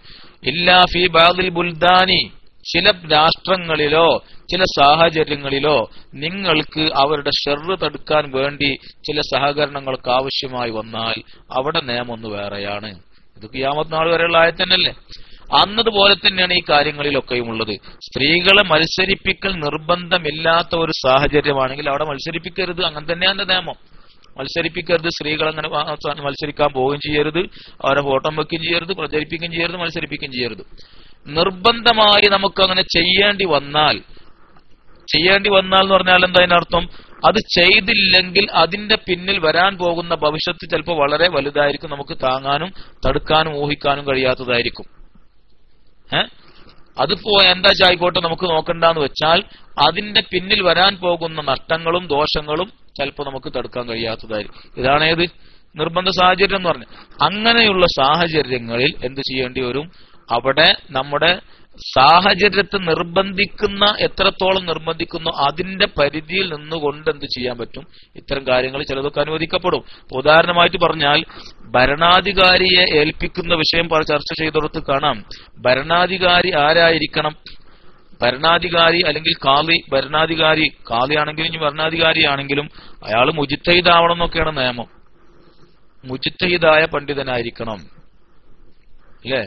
ഇല്ലാ ഫീ ബഅദിൽ ബുൽദാനി, ചില രാഷ്ട്രങ്ങളിലോ ചില സാഹചര്യങ്ങളിലോ നിങ്ങൾക്ക് അവരുടെ ഷർറ് തടുക്കാൻ വേണ്ടി ചില സഹകരണങ്ങൾക്ക് ആവശ്യമായി വന്നാൽ അവിടെ നിയമം ഒന്ന് വേറെയാണ്. ഇത് ഖിയാമത്ത് നാൾ വരെയുള്ള ആയത്തന്നല്ലേ. അന്നതുപോലെ തന്നെയാണ് ഈ കാര്യങ്ങളിലൊക്കെയും ഉള്ളത്. സ്ത്രീകളെ മത്സരിപ്പിക്കൽ നിർബന്ധമില്ലാത്ത ഒരു സാഹചര്യമാണെങ്കിൽ അവിടെ മത്സരിപ്പിക്കരുത്. അങ്ങനെ തന്നെയാണ് നിയമം. മത്സരിപ്പിക്കരുത്. സ്ത്രീകൾ അങ്ങനെ മത്സരിക്കാൻ പോവുകയും ചെയ്യരുത്, അവരെ ഫോട്ടോ വെക്കുകയും ചെയ്യരുത്, പ്രചരിപ്പിക്കുകയും ചെയ്യരുത്, മത്സരിപ്പിക്കുകയും ചെയ്യരുത്. നിർബന്ധമായി നമുക്കങ്ങനെ ചെയ്യേണ്ടി വന്നാൽ എന്ന് പറഞ്ഞാൽ എന്താ അതിനർത്ഥം? അത് ചെയ്തില്ലെങ്കിൽ അതിന്റെ പിന്നിൽ വരാൻ പോകുന്ന ഭവിഷ്യത്ത് ചിലപ്പോൾ വളരെ വലുതായിരിക്കും. നമുക്ക് താങ്ങാനും തടുക്കാനും ഊഹിക്കാനും കഴിയാത്തതായിരിക്കും. അതിപ്പോ എന്താ ആയിക്കോട്ടെ നമുക്ക് നോക്കണ്ടെന്ന് വെച്ചാൽ അതിന്റെ പിന്നിൽ വരാൻ പോകുന്ന നഷ്ടങ്ങളും ദോഷങ്ങളും ചിലപ്പോൾ നമുക്ക് തടുക്കാൻ കഴിയാത്തതായിരിക്കും. ഇതാണേത് നിർബന്ധ സാഹചര്യം എന്ന് പറഞ്ഞു. അങ്ങനെയുള്ള സാഹചര്യങ്ങളിൽ എന്ത് ചെയ്യേണ്ടി വരും? അവിടെ നമ്മുടെ സാഹചര്യത്തെ നിർബന്ധിക്കുന്ന എത്രത്തോളം നിർബന്ധിക്കുന്നു അതിന്റെ പരിധിയിൽ നിന്നുകൊണ്ട് എന്ത് ചെയ്യാൻ പറ്റും? ഇത്തരം കാര്യങ്ങൾ ചിലതൊക്കെ അനുവദിക്കപ്പെടും. ഉദാഹരണമായിട്ട് പറഞ്ഞാൽ ഭരണാധികാരിയെ ഏൽപ്പിക്കുന്ന വിഷയം ചർച്ച ചെയ്തെടുത്ത് കാണാം. ഭരണാധികാരി ആരായിരിക്കണം? ഭരണാധികാരി അല്ലെങ്കിൽ കാളി ആണെങ്കിലും ഇനി ഭരണാധികാരി ആണെങ്കിലും അയാൾ മുജിത്തഹിദാവണം എന്നൊക്കെയാണ് നിയമം. മുജിത്തഹിദായ പണ്ഡിതനായിരിക്കണം, അല്ലേ?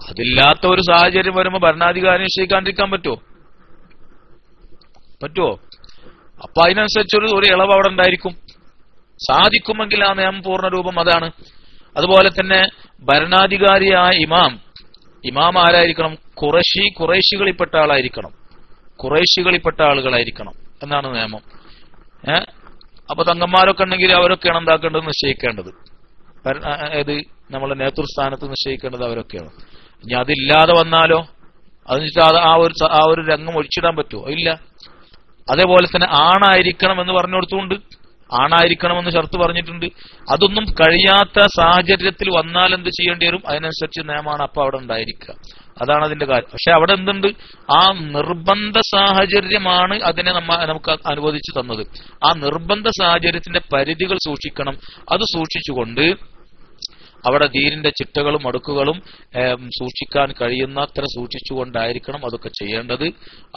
അതില്ലാത്ത ഒരു സാഹചര്യം വരുമ്പോ ഭരണാധികാരി നിശ്ചയിക്കാണ്ടിരിക്കാൻ പറ്റുമോ? അപ്പൊ അതിനനുസരിച്ചൊരു ഇളവ് അവിടെ ഉണ്ടായിരിക്കും. സാധിക്കുമെങ്കിൽ ആ നിയമം പൂർണ്ണ രൂപം അതാണ്. അതുപോലെ തന്നെ ഭരണാധികാരിയായ ഇമാം ആരായിരിക്കണം? കുറേശികളിൽപ്പെട്ട ആളുകളായിരിക്കണം എന്നാണ് നിയമം. അപ്പൊ തങ്ങന്മാരൊക്കെ ഉണ്ടെങ്കിൽ അവരൊക്കെയാണ് എന്താക്കേണ്ടത്? നിശ്ചയിക്കേണ്ടത്. ഏത് നമ്മളെ നേതൃസ്ഥാനത്ത് നിശ്ചയിക്കേണ്ടത് അവരൊക്കെയാണ്. ഇനി അതില്ലാതെ വന്നാലോ? ആ ഒരു രംഗം ഒഴിച്ചിടാൻ പറ്റുമോ? ഇല്ല. അതേപോലെ തന്നെ ആണായിരിക്കണം എന്ന് പറഞ്ഞു കൊടുത്തുകൊണ്ട് ആണായിരിക്കണമെന്ന് ഷർത്ത് പറഞ്ഞിട്ടുണ്ട്. അതൊന്നും കഴിയാത്ത സാഹചര്യത്തിൽ വന്നാൽ എന്ത് ചെയ്യേണ്ടി വരും? അതിനനുസരിച്ച് നിയമമാണ് അപ്പൊ അവിടെ ഉണ്ടായിരിക്കുക. അതാണ് അതിന്റെ കാര്യം. പക്ഷെ അവിടെ എന്തുണ്ട്? ആ നിർബന്ധ സാഹചര്യമാണ് അതിനെ നമുക്ക് അനുവദിച്ചു തന്നത്. ആ നിർബന്ധ സാഹചര്യത്തിന്റെ പരിധികൾ സൂക്ഷിക്കണം. അത് സൂക്ഷിച്ചുകൊണ്ട് അവിടെ ദീനിന്റെ ചിട്ടകളും അടുക്കുകളും സൂക്ഷിക്കാൻ കഴിയുന്നത്ര സൂക്ഷിച്ചുകൊണ്ടായിരിക്കണം അതൊക്കെ ചെയ്യേണ്ടത്.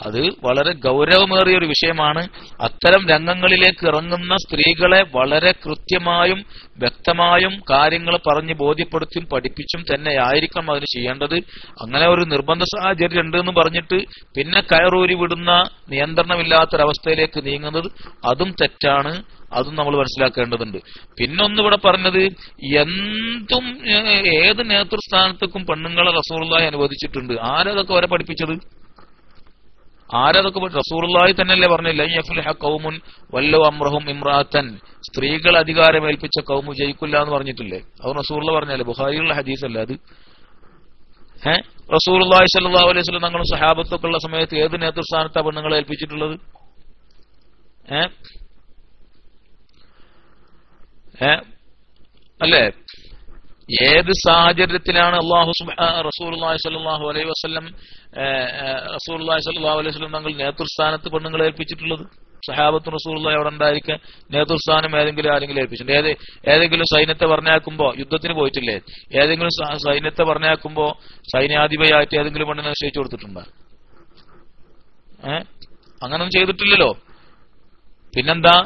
അത് വളരെ ഗൗരവമേറിയ ഒരു വിഷയമാണ്. അത്തരം രംഗങ്ങളിലേക്ക് ഇറങ്ങുന്ന സ്ത്രീകളെ വളരെ കൃത്യമായും വ്യക്തമായും കാര്യങ്ങൾ പറഞ്ഞ് ബോധ്യപ്പെടുത്തിയും പഠിപ്പിച്ചും തന്നെ ആയിരിക്കണം അതിന് ചെയ്യേണ്ടത്. അങ്ങനെ ഒരു നിർബന്ധ സാഹചര്യം ഉണ്ടെന്ന് പറഞ്ഞിട്ട് പിന്നെ കയറൂരി വിടുന്ന നിയന്ത്രണമില്ലാത്തൊരവസ്ഥയിലേക്ക് നീങ്ങുന്നത് അതും തെറ്റാണ്. അതും നമ്മൾ മനസ്സിലാക്കേണ്ടതുണ്ട്. പിന്നൊന്ന് ഇവിടെ പറഞ്ഞത്, ഏത് നേതൃസ്ഥാനത്തേക്കും പെണ്ണുങ്ങളെ റസൂലുള്ളാഹി അനുവദിച്ചിട്ടുണ്ട്. ആരതൊക്കെ അവരെ പഠിപ്പിച്ചത്? റസൂലുള്ളാഹി തന്നെയല്ലേ പറഞ്ഞില്ല, യഫ്ലിഹ ഖൗമുൻ വല്ലൗ അംറഹും ഇംറാഅത്തൻ, സ്ത്രീകൾ അധികാരമേൽപ്പിച്ച കൗമു ജയിക്കില്ല എന്ന് പറഞ്ഞിട്ടില്ലേ? അത് റസൂലുള്ളാഹി പറഞ്ഞല്ലേ? ബുഖാരിയിലുള്ള ഹദീസല്ലേ അത്? റസൂലുള്ളാഹി സ്വല്ലല്ലാഹു അലൈഹി വസല്ലം തങ്ങളും സഹാബത്തൊക്കെ ഉള്ള സമയത്ത് ഏത് നേതൃസ്ഥാനത്താണ് പെണ്ണുങ്ങളെ ഏൽപ്പിച്ചിട്ടുള്ളത്? അല്ലേ? ഏത് സാഹചര്യത്തിലാണ് റസൂലുള്ളാഹി സ്വല്ലല്ലാഹു അലൈഹി വസല്ലം തങ്ങൾ നേതൃസ്ഥാനത്ത് പെണ്ണുങ്ങളെ ഏൽപ്പിച്ചിട്ടുള്ളത്? സഹാബത്ത് റസൂലുള്ളാഹി അവിടെ ഉണ്ടായിരിക്കാൻ നേതൃസ്ഥാനം ആരെങ്കിലും ഏൽപ്പിച്ചിട്ടുണ്ട്? ഏതെങ്കിലും സൈന്യത്തെ പറഞ്ഞാക്കുമ്പോ യുദ്ധത്തിന് പോയിട്ടില്ലേ? ഏതെങ്കിലും സൈന്യത്തെ പറഞ്ഞാക്കുമ്പോ സൈന്യാധിപയായിട്ട് ഏതെങ്കിലും പെണ്ണിനെ നിശ്ചയിച്ചു കൊടുത്തിട്ടുണ്ടോ? അങ്ങനൊന്നും ചെയ്തിട്ടില്ലല്ലോ. പിന്നെന്താ?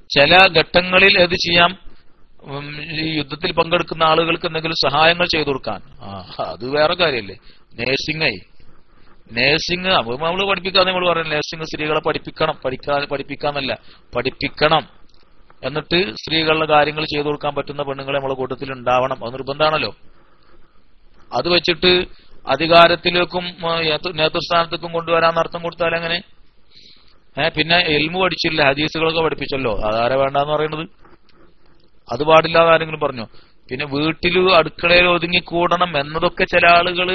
ചില ഘട്ടങ്ങളിൽ ഏത് ചെയ്യാം? ഈ യുദ്ധത്തിൽ പങ്കെടുക്കുന്ന ആളുകൾക്ക് എന്തെങ്കിലും സഹായങ്ങൾ ചെയ്തു കൊടുക്കാൻ. അത് വേറെ കാര്യമല്ലേ? നേഴ്സിംഗ് നമ്മള് പഠിപ്പിക്കാതെ നമ്മൾ പറയുന്നത് നേഴ്സിംഗ് സ്ത്രീകളെ പഠിപ്പിക്കണം. എന്നിട്ട് സ്ത്രീകളുടെ കാര്യങ്ങൾ ചെയ്തു കൊടുക്കാൻ പറ്റുന്ന പെണ്ണുങ്ങളെ നമ്മളെ കൂട്ടത്തിൽ ഉണ്ടാവണം. അത് നിർബന്ധമാണല്ലോ. അത് വെച്ചിട്ട് അധികാരത്തിലേക്കും നേതൃസ്ഥാനത്തേക്കും കൊണ്ടുവരാൻ അർത്ഥം കൊടുത്താൽ എങ്ങനെ? പിന്നെ ഇൽമു പഠിച്ചില്ല, ഹദീസുകളൊക്കെ പഠിപ്പിച്ചല്ലോ, അതാരെ വേണ്ടെന്ന് പറയുന്നത്? അത് പാടില്ലാതെ ആരെങ്കിലും പറഞ്ഞോ? പിന്നെ വീട്ടിൽ അടുക്കളയിൽ ഒതുങ്ങിക്കൂടണം എന്നതൊക്കെ ചില ആളുകൾ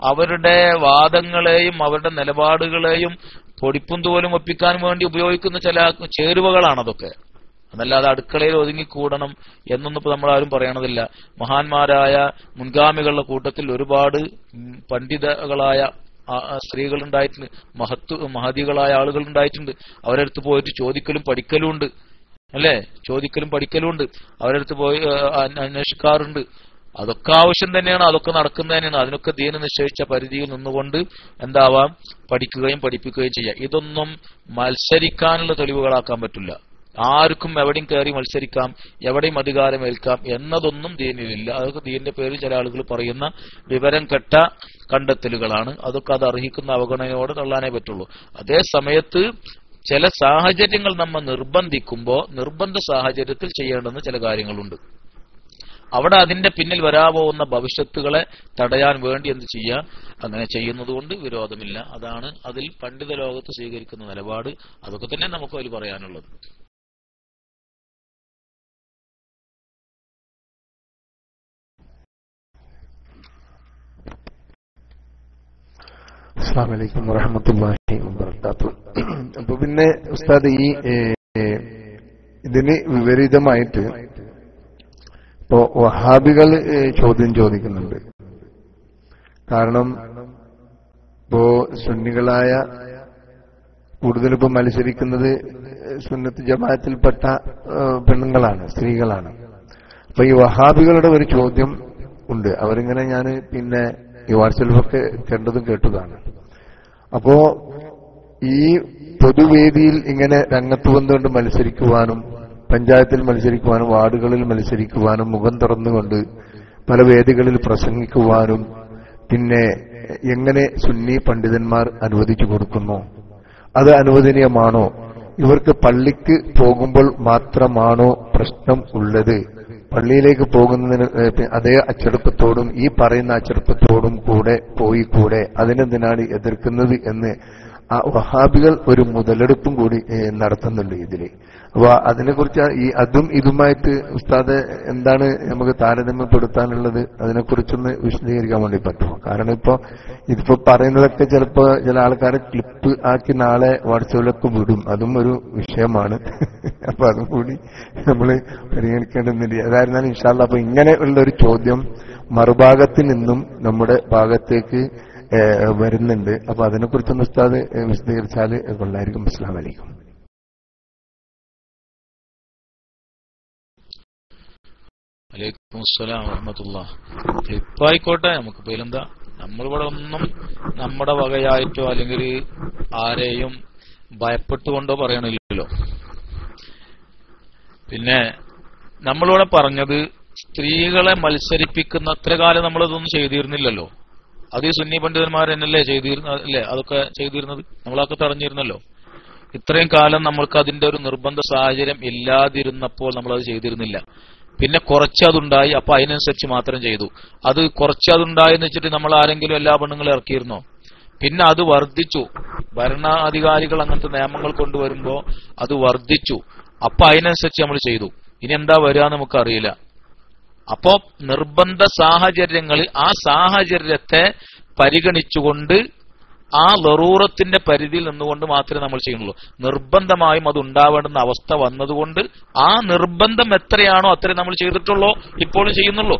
അവരുടെ വാദങ്ങളെയും അവരുടെ നിലപാടുകളെയും പൊടിപ്പും തോലും ഒപ്പിക്കാൻ വേണ്ടി ഉപയോഗിക്കുന്ന ചില ചേരുവകളാണ് അതൊക്കെ. അതല്ലാതെ അടുക്കളയിൽ ഒതുങ്ങിക്കൂടണം എന്നൊന്നും ഇപ്പൊ നമ്മളാരും പറയണതില്ല. മഹാന്മാരായ മുൻഗാമികളുടെ കൂട്ടത്തിൽ ഒരുപാട് പണ്ഡിതകളായ സ്ത്രീകൾ ഉണ്ടായിട്ടുണ്ട്, മഹതികളായ ആളുകൾ ഉണ്ടായിട്ടുണ്ട്. അവരടുത്ത് പോയിട്ട് ചോദിക്കലും പഠിക്കലും ഉണ്ട്, അല്ലേ? ചോദിക്കലും പഠിക്കലും ഉണ്ട്. അവരടുത്ത് പോയി അന്വേഷിക്കാറുണ്ട്. അതൊക്കെ ആവശ്യം തന്നെയാണ്, അതൊക്കെ നടക്കുന്നത് തന്നെയാണ്. അതിനൊക്കെ ദീന് നിശ്ചയിച്ച പരിധിയിൽ നിന്നുകൊണ്ട് എന്താവാം? പഠിക്കുകയും പഠിപ്പിക്കുകയും ചെയ്യാം. ഇതൊന്നും മത്സരിക്കാനുള്ള തെളിവുകളാക്കാൻ പറ്റില്ല. ആർക്കും എവിടെയും കയറി മത്സരിക്കാം, എവിടെയും അധികാരമേൽക്കാം എന്നതൊന്നും ദീനിലില്ല. അതൊക്കെ ദീനിന്റെ പേരിൽ ചില ആളുകൾ പറയുന്ന വിവരം കെട്ട കണ്ടെത്തലുകളാണ്. അതൊക്കെ അത് അർഹിക്കുന്ന അവഗണനയോടെ തള്ളാനേ പറ്റുള്ളൂ. അതേ സമയത്ത് ചില സാഹചര്യങ്ങൾ നമ്മെ നിർബന്ധിക്കുമ്പോൾ നിർബന്ധ സാഹചര്യത്തിൽ ചെയ്യേണ്ടുന്ന ചില കാര്യങ്ങളുണ്ട്. അവിടെ അതിന്റെ പിന്നിൽ വരാപോകുന്ന ഭവിഷ്യത്തുകളെ തടയാൻ വേണ്ടി എന്ത് ചെയ്യാം? അങ്ങനെ ചെയ്യുന്നത് കൊണ്ട് വിരോധമില്ല. അതാണ് അതിൽ പണ്ഡിത ലോകത്ത് സ്വീകരിക്കുന്ന നിലപാട്. അതൊക്കെ തന്നെ നമുക്ക് അതിൽ പറയാനുള്ളത്. അസ്സലാമു അലൈക്കും വറഹ്മത്തുള്ളാഹി വബറകാതുഹു. അപ്പൊ പിന്നെ ഉസ്താദ് ഈ ഇതിന് വിപരീതമായിട്ട് ഇപ്പോ വഹാബികൾ ചോദ്യം ചോദിക്കുന്നുണ്ട്. കാരണം ഇപ്പോ സുന്നികളായ കൂടുതലിപ്പോ മത്സരിക്കുന്നത് സുന്നത്ത് ജമാഅത്തിൽപ്പെട്ട പെണ്ണുങ്ങളാണ്, സ്ത്രീകളാണ്. അപ്പൊ ഈ വഹാബികളുടെ ഒരു ചോദ്യം ഉണ്ട്. അവരിങ്ങനെ ഞാൻ പിന്നെ ഈ വാട്സപ്പിലൊക്കെ കണ്ടതും കേട്ടതാണ്. അപ്പോ ഈ പൊതുവേദിയിൽ ഇങ്ങനെ രംഗത്ത് വന്നുകൊണ്ട് മത്സരിക്കുവാനും പഞ്ചായത്തിൽ മത്സരിക്കുവാനും വാർഡുകളിൽ മത്സരിക്കുവാനും മുഖം തുറന്നുകൊണ്ട് പല വേദികളിൽ പ്രസംഗിക്കുവാനും പിന്നെ എങ്ങനെ സുന്നി പണ്ഡിതന്മാർ അനുവദിച്ചു കൊടുക്കുന്നു? അത് അനുവദനീയമാണോ? ഇവർക്ക് പള്ളിക്ക് പോകുമ്പോൾ മാത്രമാണോ പ്രശ്നം ഉള്ളത്? പള്ളിയിലേക്ക് പോകുന്നതിന് അതേ അച്ചടക്കത്തോടും ഈ പറയുന്ന അച്ചടക്കത്തോടും കൂടെ അതിനെന്തിനാണ് എതിർക്കുന്നത് എന്ന് ആ വഹാബികൾ ഒരു മുതലെടുപ്പും കൂടി നടത്തുന്നുണ്ട് ഇതില്. അപ്പൊ അതിനെക്കുറിച്ച് അതും ഇതുമായിട്ട് ഉസ്താദ് എന്താണ് നമുക്ക് താരതമ്യപ്പെടുത്താനുള്ളത്? അതിനെക്കുറിച്ചൊന്ന് വിശദീകരിക്കാൻ വേണ്ടി പറ്റുമോ? കാരണം ഇതിപ്പോ പറയുന്നതൊക്കെ ചിലപ്പോ ചില ആൾക്കാരെ ക്ലിപ്പ് ആക്കി നാളെ വാട്സാപ്പിലൊക്കെ വിടും. അതും ഒരു വിഷയമാണ്. അപ്പൊ അതും കൂടി നമ്മൾ പരിഗണിക്കേണ്ടതുണ്ട്. അതായിരുന്നാലും ഇൻഷാ അല്ലാഹ് അപ്പൊ ഇങ്ങനെ ഉള്ള ഒരു ചോദ്യം മറുഭാഗത്ത് നിന്നും നമ്മുടെ ഭാഗത്തേക്ക് വരുന്നുണ്ട്. അപ്പൊ അതിനെക്കുറിച്ചൊന്ന് ഉസ്താദ് വിശദീകരിച്ചാൽ കൊള്ളായിരിക്കും. അസ്സലാമു അലൈക്കും. വലൈക്കും അസ്സലാം വറഹ്മത്തുള്ളാഹി. ക്ലിപ്പായിക്കോട്ടെ, നമുക്ക് പേരെന്താ, നമ്മളിവിടെ ഒന്നും നമ്മുടെ വകയായിട്ടോ അല്ലെങ്കിൽ ആരെയും ഭയപ്പെട്ടുകൊണ്ടോ പറയണില്ലല്ലോ. പിന്നെ നമ്മളിവിടെ പറഞ്ഞത് സ്ത്രീകളെ മത്സരിപ്പിക്കുന്ന അത്ര കാലം നമ്മളതൊന്നും ചെയ്തിരുന്നില്ലല്ലോ. അത് ഈ സുന്നി പണ്ഡിതന്മാർ തന്നെയല്ലേ ചെയ്തിരുന്നല്ലേ അതൊക്കെ ചെയ്തിരുന്നത്? നമ്മളൊക്കെ തടഞ്ഞിരുന്നല്ലോ. ഇത്രയും കാലം നമ്മൾക്ക് അതിന്റെ ഒരു നിർബന്ധ സാഹചര്യം ഇല്ലാതിരുന്നപ്പോൾ നമ്മളത് ചെയ്തിരുന്നില്ല. പിന്നെ കുറച്ചതുണ്ടായി, അപ്പൊ അതിനനുസരിച്ച് മാത്രം ചെയ്തു. അത് കുറച്ചതുണ്ടായെന്ന് വെച്ചിട്ട് നമ്മൾ ആരെങ്കിലും എല്ലാ പെണ്ണുങ്ങളും ഇറക്കിയിരുന്നോ? പിന്നെ അത് വർദ്ധിച്ചു. ഭരണാധികാരികൾ അങ്ങനത്തെ നിയമങ്ങൾ കൊണ്ടുവരുമ്പോ അത് വർദ്ധിച്ചു. അപ്പൊ അതിനനുസരിച്ച് നമ്മൾ ചെയ്തു. ഇനി എന്താ വരിക നമുക്കറിയില്ല. അപ്പോ നിർബന്ധ സാഹചര്യങ്ങളിൽ ആ സാഹചര്യത്തെ പരിഗണിച്ചുകൊണ്ട് ആ ലറൂറത്തിന്റെ പരിധിയിൽ നിന്നുകൊണ്ട് മാത്രമേ നമ്മൾ ചെയ്യുന്നുള്ളൂ. നിർബന്ധമായും അത് ഉണ്ടാവേണ്ടുന്ന അവസ്ഥ വന്നതുകൊണ്ട് ആ നിർബന്ധം എത്രയാണോ അത്രേ നമ്മൾ ചെയ്തിട്ടുള്ളൂ, ഇപ്പോഴും ചെയ്യുന്നുള്ളൂ.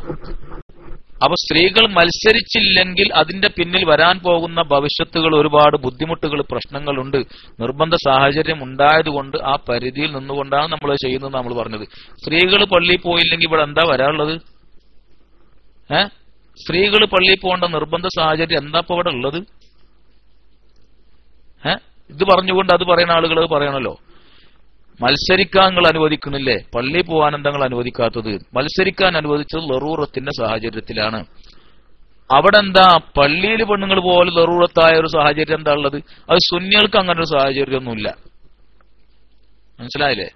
അപ്പൊ സ്ത്രീകൾ മത്സരിച്ചില്ലെങ്കിൽ അതിന്റെ പിന്നിൽ വരാൻ പോകുന്ന ഭവിഷ്യത്തുകൾ, ഒരുപാട് ബുദ്ധിമുട്ടുകൾ, പ്രശ്നങ്ങളുണ്ട്. നിർബന്ധ സാഹചര്യം ഉണ്ടായതുകൊണ്ട് ആ പരിധിയിൽ നിന്നുകൊണ്ടാണ് നമ്മൾ ചെയ്യുന്നത് നമ്മൾ പറഞ്ഞത്. സ്ത്രീകൾ പള്ളിയിൽ പോയില്ലെങ്കിൽ ഇവിടെ എന്താ വരാനുള്ളത്? സ്ത്രീകൾ പള്ളിയിൽ പോകേണ്ട നിർബന്ധ സാഹചര്യം എന്താ ഇപ്പൊ ഇവിടെ ഉള്ളത്? ഇത് പറഞ്ഞുകൊണ്ട് അത് പറയുന്ന ആളുകൾ പറയണല്ലോ, മത്സരിക്കാൻ നിങ്ങൾ അനുവദിക്കണില്ലേ, പള്ളിയിൽ പോകാൻ എന്താ നിങ്ങൾ അനുവദിക്കാത്തത്? മത്സരിക്കാൻ അനുവദിച്ചത് ലറൂറത്തിന്റെ സാഹചര്യത്തിലാണ്. അവിടെ എന്താ പള്ളിയിൽ പെണ്ണുങ്ങൾ പോലെ ലറൂറത്തായ ഒരു സാഹചര്യം എന്താ ഉള്ളത്? അത് സുന്നികൾക്ക് അങ്ങനെ ഒരു സാഹചര്യമൊന്നുമില്ല. മനസ്സിലായില്ലേ?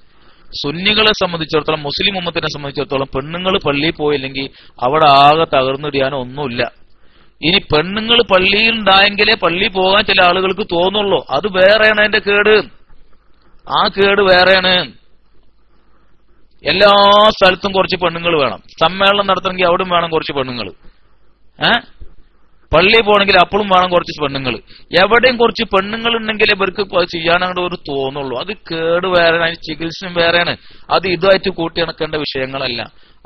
സുന്നികളെ സംബന്ധിച്ചിടത്തോളം, മുസ്ലിം ഉമ്മത്തിനെ സംബന്ധിച്ചിടത്തോളം പെണ്ണുങ്ങൾ പള്ളിയിൽ പോയില്ലെങ്കിൽ അവിടെ ആകെ തകർന്നിടിയാനോ ഒന്നുമില്ല. ഇനി പെണ്ണുങ്ങൾ പള്ളിയിൽ ഉണ്ടായെങ്കിലേ പള്ളിയിൽ പോകാൻ ചില ആളുകൾക്ക് തോന്നുള്ളൂ. അത് വേറെയാണ് അതിന്റെ കേട്. ആ കേട് വേറെയാണ്. എല്ലാ സ്ഥലത്തും കുറച്ച് പെണ്ണുങ്ങൾ വേണം. സമ്മേളനം നടത്തണമെങ്കിൽ അവിടും വേണം കുറച്ച് പെണ്ണുങ്ങൾ. പള്ളിയിൽ പോകണമെങ്കിൽ അപ്പോഴും വേണം കുറച്ച് പെണ്ണുങ്ങൾ. എവിടെയും കുറച്ച് പെണ്ണുങ്ങൾ ഉണ്ടെങ്കിൽ ഇവർക്ക് ചെയ്യാനങ്ങോട്ട് ഒരു തോന്നുള്ളൂ. അത് കേട് വേറെയാണ്, അതിന് ചികിത്സയും വേറെയാണ്. അത് ഇതുമായിട്ട് കൂട്ടിയിണക്കേണ്ട വിഷയങ്ങളല്ല.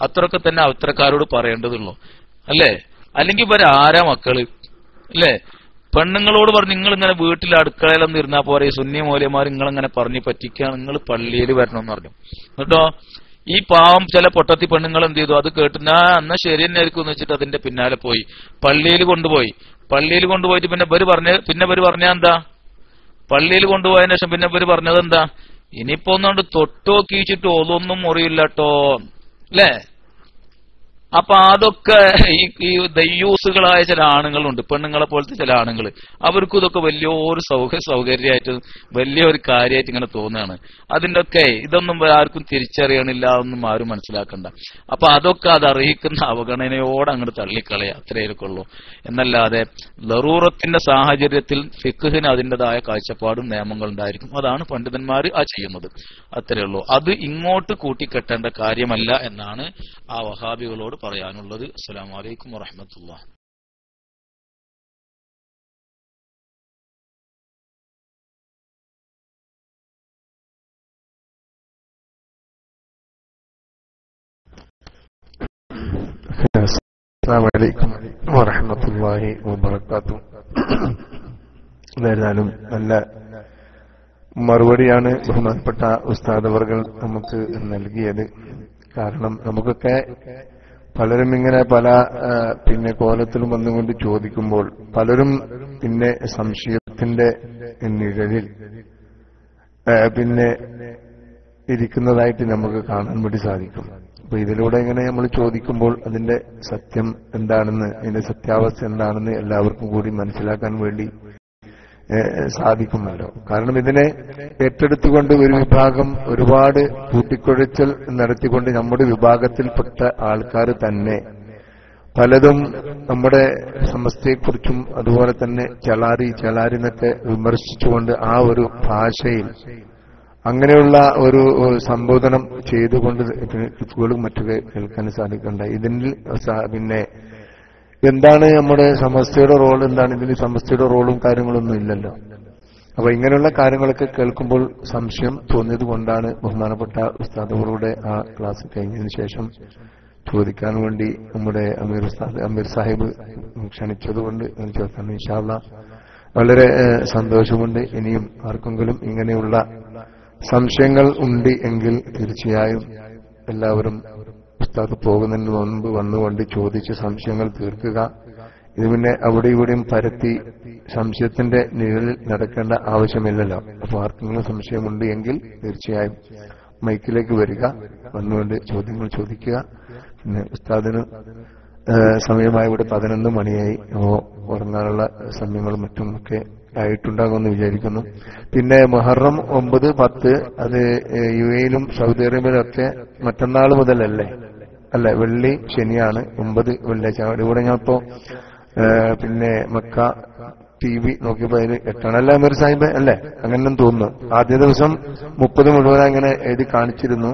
അത്രയൊക്കെ തന്നെ അത്തരക്കാരോട് പറയേണ്ടതുള്ളൂ, അല്ലേ? അല്ലെങ്കിൽ ഇവരാരാ മക്കള്, അല്ലേ? പെണ്ണുങ്ങളോട് പറഞ്ഞ് നിങ്ങൾ ഇങ്ങനെ വീട്ടിൽ അടുക്കളയിലൊന്നും ഇരുന്നാ പോരെ, സുന്നി മൗലവിമാർ നിങ്ങളിങ്ങനെ പറഞ്ഞു പറ്റിക്കാണ്, നിങ്ങൾ പള്ളിയിൽ വരണമെന്ന് പറഞ്ഞു. എന്നിട്ടോ ഈ പാവം ചില പൊട്ടത്തി പെണ്ണുങ്ങൾ എന്ത് ചെയ്തു? അത് കേട്ട് എന്നാ ശരി തന്നെ ആയിരിക്കും എന്ന് വെച്ചിട്ട് അതിന്റെ പിന്നാലെ പോയി പള്ളിയിൽ കൊണ്ടുപോയി. പള്ളിയിൽ കൊണ്ടുപോയിട്ട് പിന്നെ ഇവര് പറഞ്ഞ എന്താ? പള്ളിയിൽ കൊണ്ടുപോയതിനു ശേഷം പിന്നെ ഇവര് പറഞ്ഞത് എന്താ? ഇനിയിപ്പോ ഒന്നുകൊണ്ട് തൊട്ടോക്കിച്ചിട്ട് ഓതൊന്നും മുറിയില്ലട്ടോ, അല്ലേ? അപ്പൊ അതൊക്കെ ഈ ദയ്യൂസുകളായ ചില ആണുങ്ങളുണ്ട്, പെണ്ണുങ്ങളെ പോലത്തെ ചില ആണുങ്ങൾ. അവർക്കും ഇതൊക്കെ വലിയൊരു സൗകര്യമായിട്ട് വലിയൊരു കാര്യമായിട്ട് ഇങ്ങനെ തോന്നുകയാണ്. അതിന്റെ ഒക്കെ ഇതൊന്നും ആർക്കും തിരിച്ചറിയണില്ല, ഒന്നും ആരും മനസ്സിലാക്കണ്ട. അപ്പൊ അതൊക്കെ അത് അർഹിക്കുന്ന അവഗണനയോടെ അങ്ങോട്ട് തള്ളിക്കളയാ, അത്രയൊക്കെ ഉള്ളൂ. എന്നല്ലാതെ ലറൂറത്തിന്റെ സാഹചര്യത്തിൽ ഫിഖ്ഹിന് അതിൻ്റെതായ കാഴ്ചപ്പാടും നിയമങ്ങളും ഉണ്ടായിരിക്കും. അതാണ് പണ്ഡിതന്മാർ ചെയ്യുന്നത്, അത്രയേ ഉള്ളൂ. അത് ഇങ്ങോട്ട് കൂട്ടിക്കെട്ടേണ്ട കാര്യമല്ല എന്നാണ് ആ വഹാബികളോട് പറയാനുള്ളത്. അസ്സലാമു അലൈക്കും വറഹ്മത്തുള്ളാഹി. അസ്സലാമു അലൈക്കും വറഹ്മത്തുള്ളാഹി വബറകാതുഹു. എന്തായാലും നല്ല മറുപടിയാണ് ബഹുമാനപ്പെട്ട ഉസ്താദ് അവർകൾ നമുക്ക് നൽകിയത്. കാരണം നമുക്കൊക്കെ പലരും ഇങ്ങനെ പല കോലത്തിലും വന്നുകൊണ്ട് ചോദിക്കുമ്പോൾ പലരും സംശയത്തിന്റെ നിഴലിൽ ഇരിക്കുന്നതായിട്ട് നമുക്ക് കാണാൻ വേണ്ടി സാധിക്കും. അപ്പൊ ഇതിലൂടെ ഇങ്ങനെ നമ്മൾ ചോദിക്കുമ്പോൾ അതിന്റെ സത്യം എന്താണെന്ന്, അതിന്റെ സത്യാവസ്ഥ എന്താണെന്ന് എല്ലാവർക്കും കൂടി മനസ്സിലാക്കാൻ വേണ്ടി സാധിക്കുമല്ലോ. കാരണം ഇതിനെ ഏറ്റെടുത്തുകൊണ്ട് ഒരു വിഭാഗം ഒരുപാട് കൂട്ടിക്കുഴച്ചൽ നടത്തിക്കൊണ്ട് നമ്മുടെ വിഭാഗത്തിൽപ്പെട്ട ആൾക്കാർ തന്നെ പലതും നമ്മുടെ സമസ്തയെക്കുറിച്ചും അതുപോലെ തന്നെ ചലാരിനൊക്കെ വിമർശിച്ചുകൊണ്ട് ആ ഒരു ഭാഷയിൽ അങ്ങനെയുള്ള ഒരു സംബോധനം ചെയ്തുകൊണ്ട് ക്ലിപ്പുകളും മറ്റൊക്കെ കേൾക്കാൻ സാധിക്കുന്നുണ്ടായി. ഇതിൽ എന്താണ് നമ്മുടെ സമസ്തയുടെ റോൾ, എന്താണ് ഇതിൽ സമസ്തയുടെ റോളും കാര്യങ്ങളൊന്നും ഇല്ലല്ലോ. അപ്പൊ ഇങ്ങനെയുള്ള കാര്യങ്ങളൊക്കെ കേൾക്കുമ്പോൾ സംശയം തോന്നിയത് കൊണ്ടാണ് ബഹുമാനപ്പെട്ട ഉസ്താദുകളുടെ ആ ക്ലാസ് കഴിഞ്ഞതിന് ശേഷം ചോദിക്കാൻ വേണ്ടി നമ്മുടെ അമീർ സാഹിബ് ക്ഷണിച്ചതുകൊണ്ട് ചോദിക്കാൻ ഇൻഷാ അല്ലാഹ് വളരെ സന്തോഷമുണ്ട്. ഇനിയും ആർക്കെങ്കിലും ഇങ്ങനെയുള്ള സംശയങ്ങൾ ഉണ്ട് എങ്കിൽ തീർച്ചയായും എല്ലാവരും ഉസ്താദ് പോകുന്നതിന് മുൻപ് വന്നുകൊണ്ട് ചോദിച്ച് സംശയങ്ങൾ തീർക്കുക. ഇത് അവിടെ ഇവിടെയും പരത്തി സംശയത്തിന്റെ നിഴലിൽ നടക്കേണ്ട ആവശ്യമില്ലല്ലോ. അപ്പൊ ആർക്കെങ്കിലും സംശയമുണ്ട് എങ്കിൽ തീർച്ചയായും മൈക്കിലേക്ക് വരിക, വന്നുകൊണ്ട് ചോദ്യങ്ങൾ ചോദിക്കുക. ഉസ്താദിന് സമയമായി ഇവിടെ 11 മണിയായി. ഉറങ്ങാനുള്ള സമയങ്ങളും മറ്റും ഒക്കെ ആയിട്ടുണ്ടാകുമെന്ന് വിചാരിക്കുന്നു. മുഹറം 9, 10 അത് യുഎയിലും സൗദി അറേബ്യയിലൊക്കെ മറ്റന്നാൾ മുതലല്ലേ? അല്ല, വെള്ളി ശനിയാണ്, 9 വെള്ളിയാഴ്ച. ഇവിടെ ഞാനിപ്പോ മക്ക TV നോക്കിയപ്പോ അതിൽ 8 അല്ല അമീർ സാഹിബ് അല്ലേ? അങ്ങനെ തോന്നുന്നു. ആദ്യ ദിവസം 30 മുഴുവൻ അങ്ങനെ എഴുതി കാണിച്ചിരുന്നു,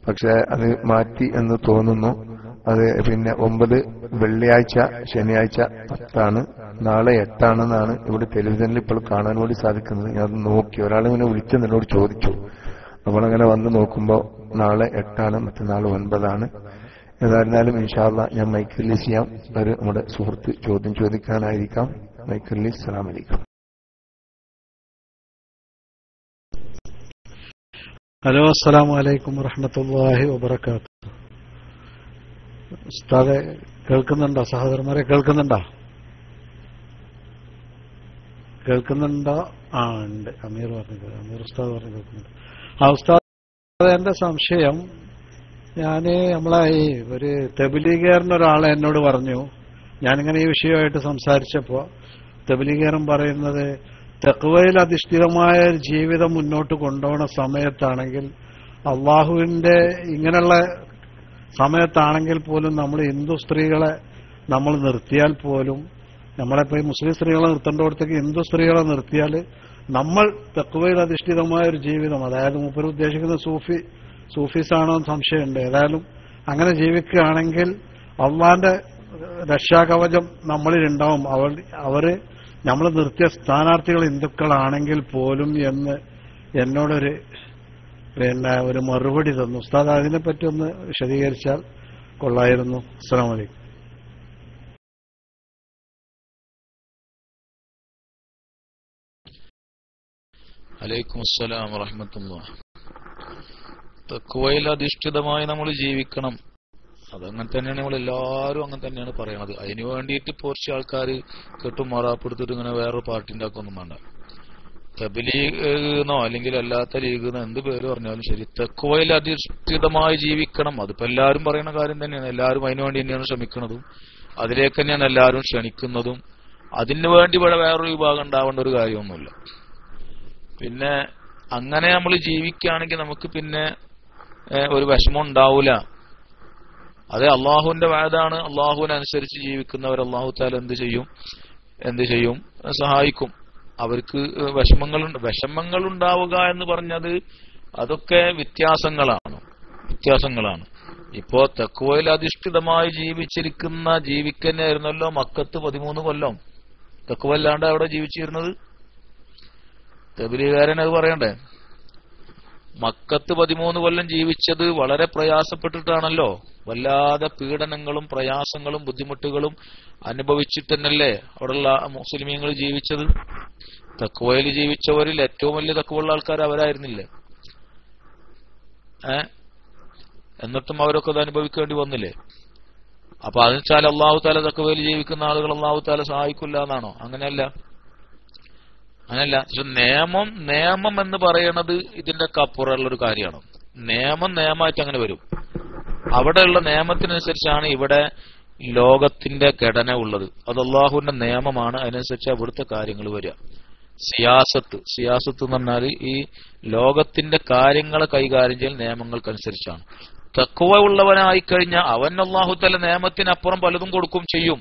പക്ഷെ അത് മാറ്റി എന്ന് തോന്നുന്നു. അത് 9 വെള്ളിയാഴ്ച, ശനിയാഴ്ച 10 നാളെ 8 ഇവിടെ ടെലിവിഷനിൽ ഇപ്പോൾ കാണാൻ വേണ്ടി സാധിക്കുന്നത്. ഞാൻ നോക്കി, ഒരാളിങ്ങനെ വിളിച്ച് എന്നോട് ചോദിച്ചു. നമ്മളങ്ങനെ വന്ന് നോക്കുമ്പോൾ നാളെ 8 മറ്റന്നാൾ 9. ഏതായിരുന്നാലും ഇൻഷാ അല്ലാഹ് ഞാൻ മൈക്ക് റിലീസ് ചെയ്യാം. നമ്മുടെ സുഹൃത്ത് ചോദ്യം ചോദിക്കാനായിരിക്കാം. Mic release. അസ്സലാമു അലൈക്കും. ഹലോ, അസ്സലാമു അലൈക്കും വറഹ്മത്തുള്ളാഹി വബറകാതുഹു. ഉസ്താദെ കേൾക്കുന്നുണ്ടോ? സഹോദരന്മാരെ കേൾക്കുന്നുണ്ടോ? ഉണ്ട്. അമീർ ഉസ്താദ് പറഞ്ഞു കേൾക്കുന്നുണ്ട്. ഉസ്താദ്, എന്റെ സംശയം, നമ്മളെ ഈ ഒരു തബ്ലീഗുകാരൻ ഒരാളെ എന്നോട് പറഞ്ഞു, ഞാനിങ്ങനെ ഈ വിഷയമായിട്ട് സംസാരിച്ചപ്പോ തബ്ലീഗുകാരൻ പറയുന്നത് തഖ്വയിൽ അധിഷ്ഠിതമായ ജീവിതം മുന്നോട്ട് കൊണ്ടുപോകുന്ന സമയത്താണെങ്കിൽ, അള്ളാഹുവിന്റെ ഇങ്ങനെയുള്ള സമയത്താണെങ്കിൽ പോലും നമ്മൾ ഹിന്ദു സ്ത്രീകളെ നമ്മൾ നിർത്തിയാൽ പോലും, നമ്മളിപ്പോ ഈ മുസ്ലിം സ്ത്രീകളെ നിർത്തേണ്ടടുത്തേക്ക് ഹിന്ദു സ്ത്രീകളെ നിർത്തിയാൽ നമ്മൾ തഖ്വയിൽ അധിഷ്ഠിതമായ ഒരു ജീവിതം, അതായത് മൂപ്പര് ഉദ്ദേശിക്കുന്ന സൂഫീസാണോ എന്ന് സംശയമുണ്ട്. ഏതായാലും അങ്ങനെ ജീവിക്കുകയാണെങ്കിൽ അള്ളാന്റെ രക്ഷാകവചം നമ്മളിലുണ്ടാവും. അവര് നമ്മൾ നിർത്തിയ സ്ഥാനാർത്ഥികൾ ഹിന്ദുക്കളാണെങ്കിൽ പോലും എന്ന് എന്നോടൊരു ഒരു മറുപടി തന്നു. ഉസ്താദ്, അതിനെപ്പറ്റി ഒന്ന് വിശദീകരിച്ചാൽ കൊള്ളായിരുന്നു. അസ്സലാമു അലൈക്കും. അലൈക്കും അസ്സലാം വറഹ്മത്തുള്ളാഹി. തഖ്വയിൽ അധിഷ്ഠിതമായി നമ്മൾ ജീവിക്കണം. അതങ്ങനെ തന്നെയാണ്, നമ്മളെല്ലാവരും അങ്ങനെ തന്നെയാണ് പറയണത്. അതിനു വേണ്ടിയിട്ട് കുറച്ച് ആൾക്കാർ കെട്ടും മറാപ്പെടുത്തിട്ട് ഇങ്ങനെ വേറൊരു പാർട്ടി ഉണ്ടാക്കൊന്നും വേണ്ട. തബ്ലീഗെന്നോ അല്ലെങ്കിൽ അല്ലാത്ത ലീഗെന്നോ എന്ത് പേര് പറഞ്ഞാലും ശരി, തഖ്വയിൽ അധിഷ്ഠിതമായി ജീവിക്കണം. അതിപ്പോ എല്ലാവരും പറയുന്ന കാര്യം തന്നെയാണ്. എല്ലാവരും അതിനുവേണ്ടി തന്നെയാണ് ശ്രമിക്കുന്നതും അതിലേക്ക് തന്നെയാണ് എല്ലാവരും ക്ഷണിക്കുന്നതും. അതിനു വേണ്ടി ഇവിടെ വേറൊരു വിഭാഗം ഉണ്ടാവേണ്ട ഒരു കാര്യമൊന്നുമില്ല. അങ്ങനെ നമ്മൾ ജീവിക്കുകയാണെങ്കിൽ നമുക്ക് ഒരു വിഷമം ഉണ്ടാവൂല. അത് അള്ളാഹുവിന്റെ വാദാണ്. അള്ളാഹുവിനനുസരിച്ച് ജീവിക്കുന്നവർ അള്ളാഹു താല എന്ത് ചെയ്യും? സഹായിക്കും. അവർക്ക് വിഷമങ്ങൾ ഉണ്ടാവുക എന്ന് പറഞ്ഞത് അതൊക്കെ വ്യത്യാസങ്ങളാണ്. ഇപ്പോ തഖ്വയിൽ അധിഷ്ഠിതമായി ജീവിക്കുന്നതായിരുന്നല്ലോ മക്കത്ത് 13 കൊല്ലം. തഖ്വല്ലാണ്ട് അവിടെ ജീവിച്ചിരുന്നത്. തബ്ലീഗുകാരൻ അത് പറയണ്ടേ? മക്കത്ത് 13 കൊല്ലം ജീവിച്ചത് വളരെ പ്രയാസപ്പെട്ടിട്ടാണല്ലോ. വല്ലാതെ പീഡനങ്ങളും പ്രയാസങ്ങളും ബുദ്ധിമുട്ടുകളും അനുഭവിച്ചിട്ട് തന്നെയല്ലേ അവിടെയുള്ള മുസ്ലിമീങ്ങൾ ജീവിച്ചത്. തഖ്വയിൽ ജീവിച്ചവരിൽ ഏറ്റവും വലിയ തഖ്വയുള്ള ആൾക്കാർ അവരായിരുന്നില്ലേ? എന്നിട്ടും അവരൊക്കെ അത് അനുഭവിക്കേണ്ടി വന്നില്ലേ? അപ്പൊ അത് വെച്ചാൽ അള്ളാഹു താല തഖ്വയിൽ ജീവിക്കുന്ന ആളുകൾ അള്ളാഹു താല സഹായിക്കില്ല എന്നാണോ? അങ്ങനെയല്ല. പക്ഷെ നിയമം എന്ന് പറയുന്നത് ഇതിന്റെ അപ്പുറമുള്ളൊരു കാര്യമാണ്. നിയമമായിട്ട് അങ്ങനെ വരും. അവിടെയുള്ള നിയമത്തിനനുസരിച്ചാണ് ഇവിടെ ലോകത്തിന്റെ ഘടന ഉള്ളത്. അത് അള്ളാഹുവിന്റെ നിയമമാണ്. അതിനനുസരിച്ച് അവിടുത്തെ കാര്യങ്ങൾ വരിക. സിയാസത്ത് എന്ന് പറഞ്ഞാൽ ഈ ലോകത്തിന്റെ കാര്യങ്ങളെ കൈകാര്യം ചെയ്യൽ നിയമങ്ങൾക്കനുസരിച്ചാണ്. തഖ്വ ഉള്ളവനായി കഴിഞ്ഞാൽ അവൻ അല്ലാഹു തആല നിയമത്തിനപ്പുറം പലതും കൊടുക്കും ചെയ്യും.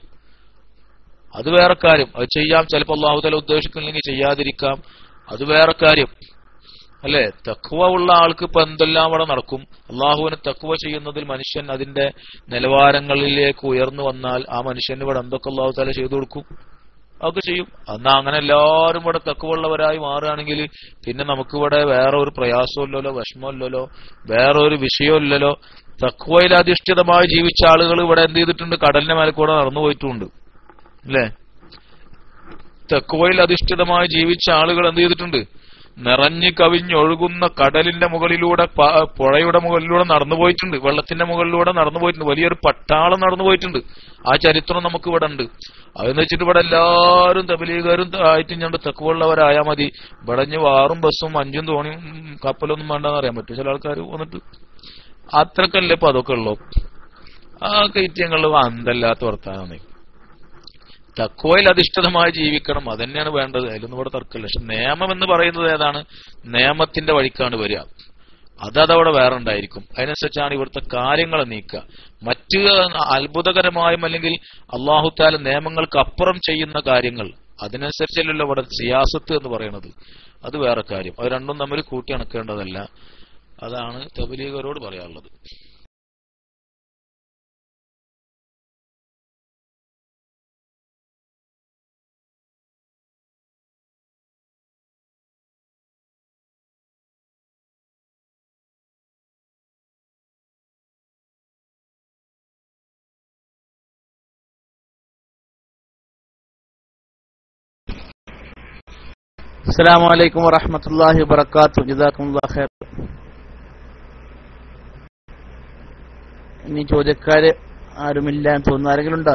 അത് വേറെ കാര്യം. അത് ചെയ്യാം. ചിലപ്പോൾ അല്ലാഹു തആല ഉദ്ദേശിക്കുന്നില്ലെങ്കിൽ ചെയ്യാതിരിക്കാം. അത് വേറെ കാര്യം അല്ലെ? തഖ്വ ഉള്ള ആൾക്ക് ഇപ്പൊ എന്തെല്ലാം അവിടെ നടക്കും. അള്ളാഹുവിന് തഖ്വ ചെയ്യുന്നതിൽ മനുഷ്യൻ അതിന്റെ നിലവാരങ്ങളിലേക്ക് ഉയർന്നു വന്നാൽ ആ മനുഷ്യന് ഇവിടെ എന്തൊക്കെ അല്ലാഹു തആല ചെയ്തു കൊടുക്കും, അതൊക്കെ ചെയ്യും. എന്നാ അങ്ങനെ എല്ലാവരും ഇവിടെ തഖ്വ ഉള്ളവരായി മാറുകയാണെങ്കിൽ പിന്നെ നമുക്കിവിടെ വേറെ ഒരു പ്രയാസമില്ലല്ലോ, വിഷമമില്ലല്ലോ, വേറെ ഒരു വിഷയമില്ലല്ലോ. തഖ്വയിൽ അധിഷ്ഠിതമായി ജീവിച്ച ആളുകൾ ഇവിടെ എന്ത് ചെയ്തിട്ടുണ്ട്? കടലിന്റെ മേലെ കൂടെ നടന്നു പോയിട്ടുണ്ട് അല്ലെ? തഖ്വയിൽ അധിഷ്ഠിതമായി ജീവിച്ച ആളുകൾ എന്ത് ചെയ്തിട്ടുണ്ട്? നിറഞ്ഞു കവിഞ്ഞൊഴുകുന്ന കടലിന്റെ മുകളിലൂടെ, പുഴയുടെ മുകളിലൂടെ നടന്നു പോയിട്ടുണ്ട്, വെള്ളത്തിന്റെ മുകളിലൂടെ നടന്നു പോയിട്ടുണ്ട്, വലിയൊരു പട്ടാളം നടന്നു പോയിട്ടുണ്ട്. ആ ചരിത്രം നമുക്ക് ഇവിടെ ഉണ്ട്. അതെന്ന് വെച്ചിട്ട് ഇവിടെ എല്ലാവരും തബ്ലീഗുകാരും ആയിട്ട് ഞണ്ട് തഖ്വയുള്ളവരായാൽ മതി, ഇവിടഞ്ഞ് 6 ബസ്സും 5 തോണിയും കപ്പലൊന്നും വേണ്ടെന്ന് അറിയാൻ പറ്റും ചില ആൾക്കാർ വന്നിട്ട്. അത്രക്കല്ലേ ഇപ്പൊ അതൊക്കെ ഉള്ളൂ. ആ കൈത്യങ്ങളിൽ അന്തല്ലാത്ത വർത്താനം. തഖ്വയിൽ അധിഷ്ഠിതമായി ജീവിക്കണം, അതന്നെയാണ് വേണ്ടത്. അതിലൊന്നും ഇവിടെ തർക്കമില്ല. പക്ഷെ നിയമം എന്ന് പറയുന്നത് ഏതാണ്? നിയമത്തിന്റെ വഴിക്കാണ് വരിക. അതവിടെ വേറെ ഉണ്ടായിരിക്കും. അതിനനുസരിച്ചാണ് ഇവിടുത്തെ കാര്യങ്ങൾ നീക്കുക. മറ്റ് അത്ഭുതകരമായും അല്ലെങ്കിൽ അല്ലാഹു തആല നിയമങ്ങൾക്ക് അപ്പുറം ചെയ്യുന്ന കാര്യങ്ങൾ അതിനനുസരിച്ചല്ലല്ലോ ഇവിടെ സിയാസത്ത് എന്ന് പറയുന്നത്. അത് വേറെ കാര്യം. അത് രണ്ടും തമ്മിൽ കൂട്ടി അണക്കേണ്ടതല്ല. അതാണ് തബ്ലീഗുകാരോട് പറയാനുള്ളത്. അസ്സലാമു അലൈക്കും വറഹ്മത്തുള്ളാഹി വബറകാതുഹു. ജസാക്കുമുല്ലാഹു ഖൈർ. ഇനി ചോദ്യക്കാര് ആരുമില്ല എന്ന് തോന്നുന്നു. ആരെങ്കിലും ഉണ്ടോ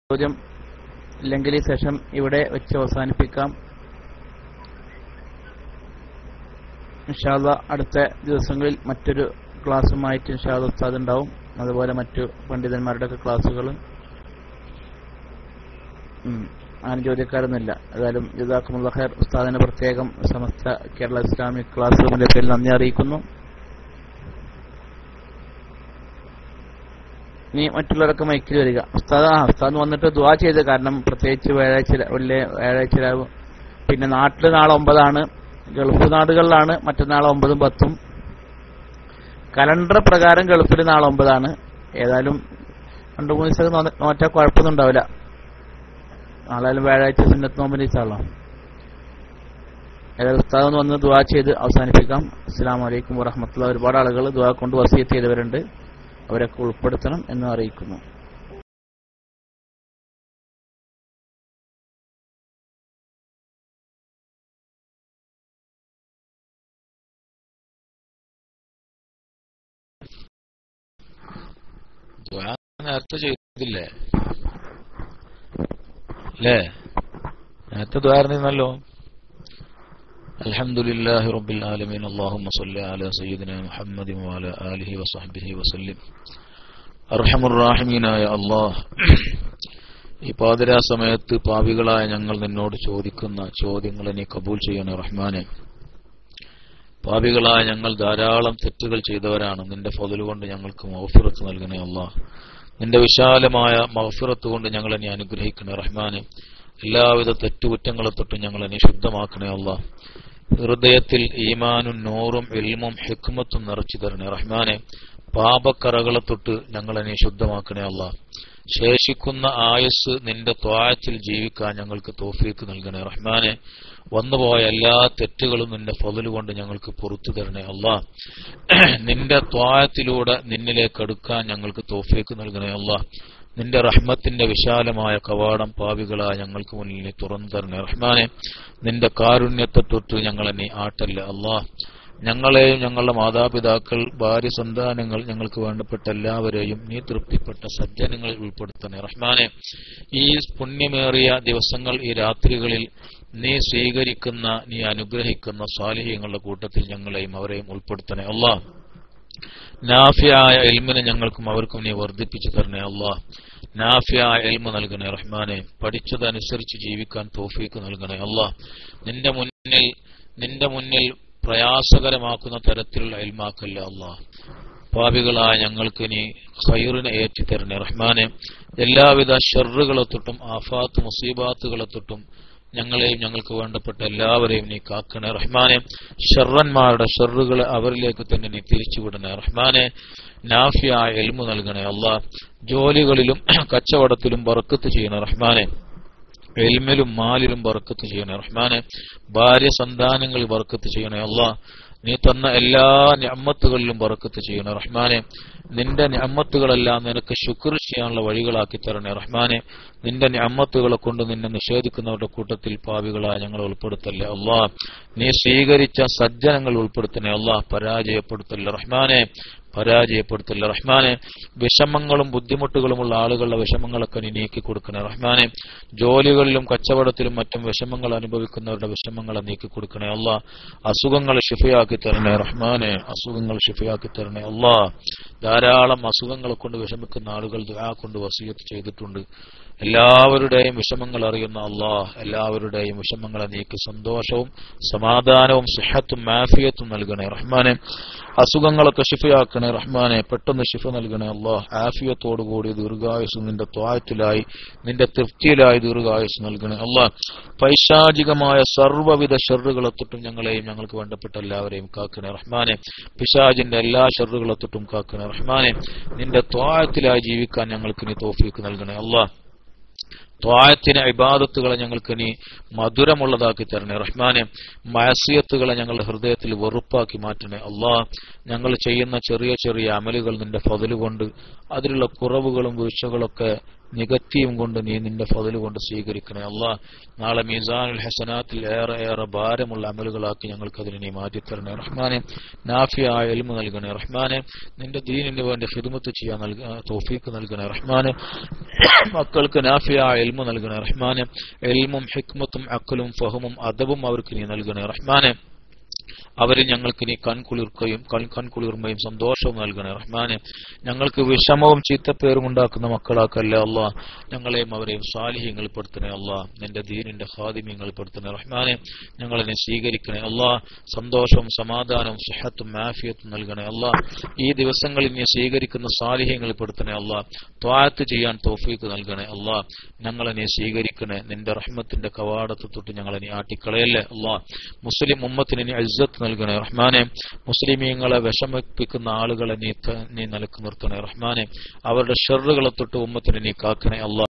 ചോദ്യം? ഇല്ലെങ്കിൽ ഈ സെഷൻ ഇവിടെ വെച്ച് അവസാനിപ്പിക്കാം. ഇൻഷാ അല്ലാഹ് അടുത്ത ദിവസങ്ങളിൽ മറ്റൊരു ക്ലാസ്സുമായിട്ട് ഇൻഷാ അല്ലാഹ് ഉസ്താദ് ഉണ്ടാവും. അതുപോലെ മറ്റു പണ്ഡിതന്മാരുടെ ഒക്കെ ക്ലാസ്സുകൾ. അങ്ങനെ ചോദ്യക്കാരൊന്നുമില്ല. ഏതായാലും ജസാക്കുമുല്ലാഹു ഖൈർ. ഉസ്താദിന് പ്രത്യേകം സമസ്ത കേരള ഇസ്ലാമിക് ക്ലാസ് റൂമിന്റെ പേരിൽ നന്ദി അറിയിക്കുന്നു. ഇനി മറ്റുള്ളവരൊക്കെ മൈക്കിൽ വരിക. ഉസ്താദ് വന്നിട്ട് ദുആ ചെയ്ത്. കാരണം പ്രത്യേകിച്ച് വ്യാഴാഴ്ച രാവ്. പിന്നെ നാട്ടിൽ നാളെ 9 ഗൾഫ് നാടുകളിലാണ് മറ്റന്നാൾ 9ഉം 10ഉം. കലണ്ടർ പ്രകാരം ഗൾഫിൽ നാളെ 9 ഏതായാലും 2-3 ദിവസം നോറ്റാൽ കുഴപ്പമൊന്നും ഉണ്ടാവില്ല. നാളെ വ്യാഴാഴ്ച സുന്നത്ത് നോമ്പിന് ദിവസമാണല്ലോ. ഏതായാലും ഉസ്താദ് വന്ന് ദുആ ചെയ്ത് അവസാനിപ്പിക്കാം. അസ്സലാമു അലൈക്കും വറഹ്മത്തുള്ളാഹി. ഒരുപാട് ആളുകൾ ദുആ കൊണ്ട് വസിയത്ത് ചെയ്തവരുണ്ട്, അവരൊക്കെ ഉൾപ്പെടുത്തണം എന്ന് അറിയിക്കുന്നു. നേരത്തെ ചെയ്തില്ലേ അല്ലേ? നേരത്തെ ദ്വാരന്നല്ലോ. അൽഹംദുലില്ലാഹി റബ്ബിൽ ആലമീൻ. അല്ലാഹുമ്മ സ്വല്ലി അലാ സയ്യിദിനാ മുഹമ്മദിൻ വഅലാ ആലിഹി വസഹ്ബിഹി വസല്ലം. അർഹമുർ റഹീമീനായ അല്ലാഹ്, ഈ പാതിരാ സമയത്ത് പാപികളായ ഞങ്ങൾ നിന്നോട് ചോദിക്കുന്ന ചോദ്യങ്ങളെ നീ കബൂൽ ചെയ്യണേ റഹ്മാനെ. പാപികളായ ഞങ്ങൾ ധാരാളം തെറ്റുകൾ ചെയ്തവരാണ്. നിന്റെ ഫضل കൊണ്ട് ഞങ്ങൾക്ക് മഗ്ഫിറത്ത് നൽകണേ അല്ലാഹ്. നിന്റെ വിശാലമായ മഗ്ഫിറത്ത് കൊണ്ട് ഞങ്ങളെ നീ അനുഗ്രഹിക്കണേ റഹ്മാനെ. എല്ലാവിധ തെറ്റുകുറ്റങ്ങളെ തൊട്ട് ഞങ്ങളെ നീ ശുദ്ധമാക്കണേ അല്ലാഹ്. ഹൃദയത്തിൽ ഈമാനും നൂറും ഇൽമും ഹിക്മത്തും നിറച്ചു തരണേ റഹ്മാനെ. പാപക്കറകളെ തൊട്ട് ഞങ്ങളെ നീ ശുദ്ധമാക്കണേ അല്ലാഹ്. ശേഷിക്കുന്ന ആയുസ് നിന്റെ ത്വാഅത്തിൽ ജീവിക്കാൻ ഞങ്ങൾക്ക് തൗഫീഖ് നൽകണേ റഹ്മാനെ. വന്നുപോയ എല്ലാ തെറ്റുകളും നിന്റെ ഫضل കൊണ്ട് ഞങ്ങൾക്ക് പുറത്തു തരണേ അല്ലാഹ്. നിന്റെ ത്വാഅത്തിലൂടെ നിന്നിലേക്ക് അടുക്കാൻ ഞങ്ങൾക്ക് തൗഫീഖ് നൽകണേ അല്ലാഹ്. നിന്റെ റഹ്മത്തിന്റെ വിശാലമായ കവാടം പാപികളായ ഞങ്ങൾക്ക് മുന്നിൽ നീ തുറന്നു തരണേ റഹ്മാനെ. നിന്റെ കാരുണ്യത്തെ തൊട്ട് ഞങ്ങളെ നീ ആട്ടല്ല അല്ലാഹ്. ഞങ്ങളെയും ഞങ്ങളുടെ മാതാപിതാക്കൾ, ഭാര്യ, സന്താനങ്ങൾ, ഞങ്ങൾക്ക് വേണ്ടപ്പെട്ട എല്ലാവരെയും നീ തൃപ്തിപ്പെട്ട സജ്ജനങ്ങളിൽ ഉൾപ്പെടുത്തണേ റഹ്മാനെ. ഈ പുണ്യമേറിയ ദിവസങ്ങൾ, ഈ രാത്രികളിൽ നീ സ്വീകരിക്കുന്ന, നീ അനുഗ്രഹിക്കുന്ന സാലിഹ്യങ്ങളുടെ കൂട്ടത്തിൽ ഞങ്ങളെയും അവരെയും ഉൾപ്പെടുത്തണേ അല്ലാഹ്. നാഫിയായ ഇൽമിനെ ഞങ്ങൾക്കും അവർക്കും നീ വർദ്ധിപ്പിച്ചു തരണേ അല്ലാഹ്. നാഫിയായ ഇൽമ നൽകണേ റഹ്മാനെ. പഠിച്ചതനുസരിച്ച് ജീവിക്കാൻ തൗഫീഖ് നൽകണേ അല്ലാഹ്. നിന്റെ മുന്നിൽ പ്രയാസകരമാക്കുന്ന തരത്തിലുള്ള ഇൽമാക്കല്ല അല്ലാഹ്. പാപികളായ ഞങ്ങൾക്ക് നീ ഖൈറിനെ ഏറ്റിത്തരണേ റഹ്മാനെ. എല്ലാവിധ ഷർറുകളെ തൊട്ടും ആഫാത്ത് മുസീബാത്തുകളെ തൊട്ടും ഞങ്ങളെയും ഞങ്ങൾക്ക് വേണ്ടപ്പെട്ട എല്ലാവരെയും നീ കാക്കണേ റഹ്മാനെ. ഷർറന്മാരുടെ ഷർറുകളെ അവരിലേക്ക് തന്നെ നീ തിരിച്ചുവിടണേ റഹ്മാനെ. നാഫിയായ ഇൽമു നൽകണേ അല്ലാഹ്. ജോലികളിലും കച്ചവടത്തിലും ബറക്കത്ത് ചെയ്യണേ റഹ്മാനെ. ഇൽമിലും മാലിലും ബറക്കത്ത് ചെയ്യണേ റഹ്മാനെ. ഭാര്യ സന്താനങ്ങളിൽ ബറക്കത്ത് ചെയ്യണേ അല്ലാഹ്. നീ തന്ന എല്ലാ നിഅമത്തുകളിലും ബറക്കത്ത് ചെയ്യണേ റഹ്മാനെ. നിന്റെ നിഅമത്തുകളെല്ലാം നിനക്ക് ശുക്ർ ചെയ്യാനുള്ള വഴികളാക്കി തരണേ റഹ്മാനെ. നിന്റെ നിഅമത്തുകളെ കൊണ്ട് നിന്നെ നിഷേധിക്കുന്നവരുടെ കൂട്ടത്തിൽ പാപികളായ ഞങ്ങൾ ഉൾപ്പെടുത്തല്ലേ അല്ലാഹ്. നീ സ്വീകരിച്ച സജ്ജനങ്ങൾ ഉൾപ്പെടുത്തണേ അല്ലാഹ്. പരാജയപ്പെടുത്തല്ലേ റഹ്മാനെ. പരാജയപ്പെടുത്തല്ല റഹ്മാനെ. വിഷമങ്ങളും ബുദ്ധിമുട്ടുകളുമുള്ള ആളുകളുടെ വിഷമങ്ങളൊക്കെ നീ നീക്കി കൊടുക്കണേ റഹ്മാനെ. ജോലികളിലും കച്ചവടത്തിലും മറ്റും വിഷമങ്ങൾ അനുഭവിക്കുന്നവരുടെ വിഷമങ്ങളെ നീക്കി കൊടുക്കണേ അല്ലാഹ്. അസുഖങ്ങൾ ശിഫയാക്കി തരണേ റഹ്മാനെ. അസുഖങ്ങൾ ശിഫയാക്കി തരണേ അല്ലാഹ്. ധാരാളം അസുഖങ്ങളെ കൊണ്ട് വിഷമിക്കുന്ന ആളുകൾ ദുആ കൊണ്ട് വസിയത്ത് ചെയ്തിട്ടുണ്ട്. എല്ലാവരുടെയും വിഷമങ്ങൾ അറിയുന്ന അല്ലാഹ് എല്ലാവരുടെയും വിഷമങ്ങളെ നീക്കി സന്തോഷവും സമാധാനവും സിഹത്തും ആഫിയത്തും നൽകണേ റഹ്മാനെ. അസുഖങ്ങളൊക്കെ ശിഫയാക്കണേ റഹ്മാനെ. പെട്ടെന്ന് ശിഫ നൽകണേ അല്ലാഹ്. ആഫിയത്തോടുകൂടി ദീർഘായുസ് നിന്റെ ത്വാഅത്തിലായി നിന്റെ തൃപ്തിയിലായി ദീർഘായുസ് നൽകണേ അല്ലാഹ്. പൈശാചികമായ സർവ്വവിധ ഷർറുകളെ തൊട്ടും ഞങ്ങളെയും ഞങ്ങൾക്ക് വേണ്ടപ്പെട്ട എല്ലാവരെയും കാക്കണേ റഹ്മാനെ. പിശാചിന്റെ എല്ലാ ഷർറുകളെ തൊട്ടും കാക്കണേ റഹ്മാനെ. നിന്റെ ത്വാഅത്തിലായി ജീവിക്കാൻ ഞങ്ങൾക്ക് നീ തൗഫീഖ് നൽകണേ അല്ലാഹ്. ത്വാഅത്തിന് ഇബാദത്തുകളെ ഞങ്ങൾക്ക് നീ മധുരമുള്ളതാക്കി തരണേ റഹ്മാനെ. മഅസിയത്തുകളെ ഞങ്ങളുടെ ഹൃദയത്തിൽ വെറുപ്പാക്കി മാറ്റണേ അല്ലാഹ്. ഞങ്ങൾ ചെയ്യുന്ന ചെറിയ ചെറിയ അമലുകൾ നിന്റെ ഫضل കൊണ്ട്, അതിലുള്ള കുറവുകളും വീഴ്ചകളൊക്കെ നികത്തിയും കൊണ്ട് നീ നിന്റെ ഫضل കൊണ്ട് സ്വീകരിക്കണേ അല്ലാഹ്. നാളെ മീസാനുൽ ഹസനാത്തിൽ ഏറെ ഭാരമുള്ള അമലുകളാക്കി ഞങ്ങൾക്ക് അതിനെ നീ മാറ്റിത്തരണേ റഹ്മാനെ. നാഫിയായ ഇൽമു നൽകണേ റഹ്മാനെ. നിന്റെ ദീനിന് വേണ്ടി ഖിദ്മത്ത് ചെയ്യാൻ തൗഫീഖ് നൽകണേ റഹ്മാനെ. മക്കൾക്ക് നാഫിയായ ഇൽമു നൽകണേ റഹ്മാനെ. ഇൽമും ഹിക്മത്തും അഖലും ഫഹമും അദബും അവർക്ക് നീ നൽകണേ റഹ്മാനെ. അവര് ഞങ്ങൾക്ക് നീ കൺകുളിർമയും സന്തോഷവും നൽകണേ റഹ്മാനെ. ഞങ്ങൾക്ക് വിഷമവും ചീത്തപ്പേരും ഉണ്ടാക്കുന്ന മക്കളാക്കല്ല അല്ലാഹ്. ഞങ്ങളെയും അവരെയും സാലിഹ്യങ്ങൾ പെടുത്തണേ അല്ലാഹ്. നിന്റെ ദീനിന്റെ ഖാദിമ്യങ്ങൾ പെടുത്തണേ റഹ്മാനെ. ഞങ്ങളെ നീ സ്വീകരിക്കണേ അല്ലാഹ്. സന്തോഷവും സമാധാനവും സിഹത്തും ആഫിയത്തും നൽകണേ അല്ലാഹ്. ഈ ദിവസങ്ങളിൽ നീ സ്വീകരിക്കുന്ന സാലിഹ്യങ്ങൾ പെടുത്തണേ അല്ലാഹ്. ത്വാഅത്ത് ചെയ്യാൻ തൗഫീഖ് നൽകണേ അല്ലാഹ്. ഞങ്ങളെ നീ സ്വീകരിക്കണേ. നിന്റെ റഹ്മത്തിന്റെ കവാടത്തെ തൊട്ട് ഞങ്ങളെ നീ ആട്ടിക്കളയല്ലേ അല്ലാഹ്. മുസ്ലിം ഉമ്മത്തിന് നീ ഇസ്സത്ത് നൽകണേ റഹ്മാനെ. മുസ്ലിമീങ്ങളെ വിഷമിപ്പിക്കുന്ന ആളുകളെ നീ നിലക്ക് നിർത്തണേ റഹ്മാനെ. അവരുടെ ഷർറുകളെ തൊട്ട് ഉമ്മത്തിനെ നീ കാക്കണേ അല്ലാഹ്.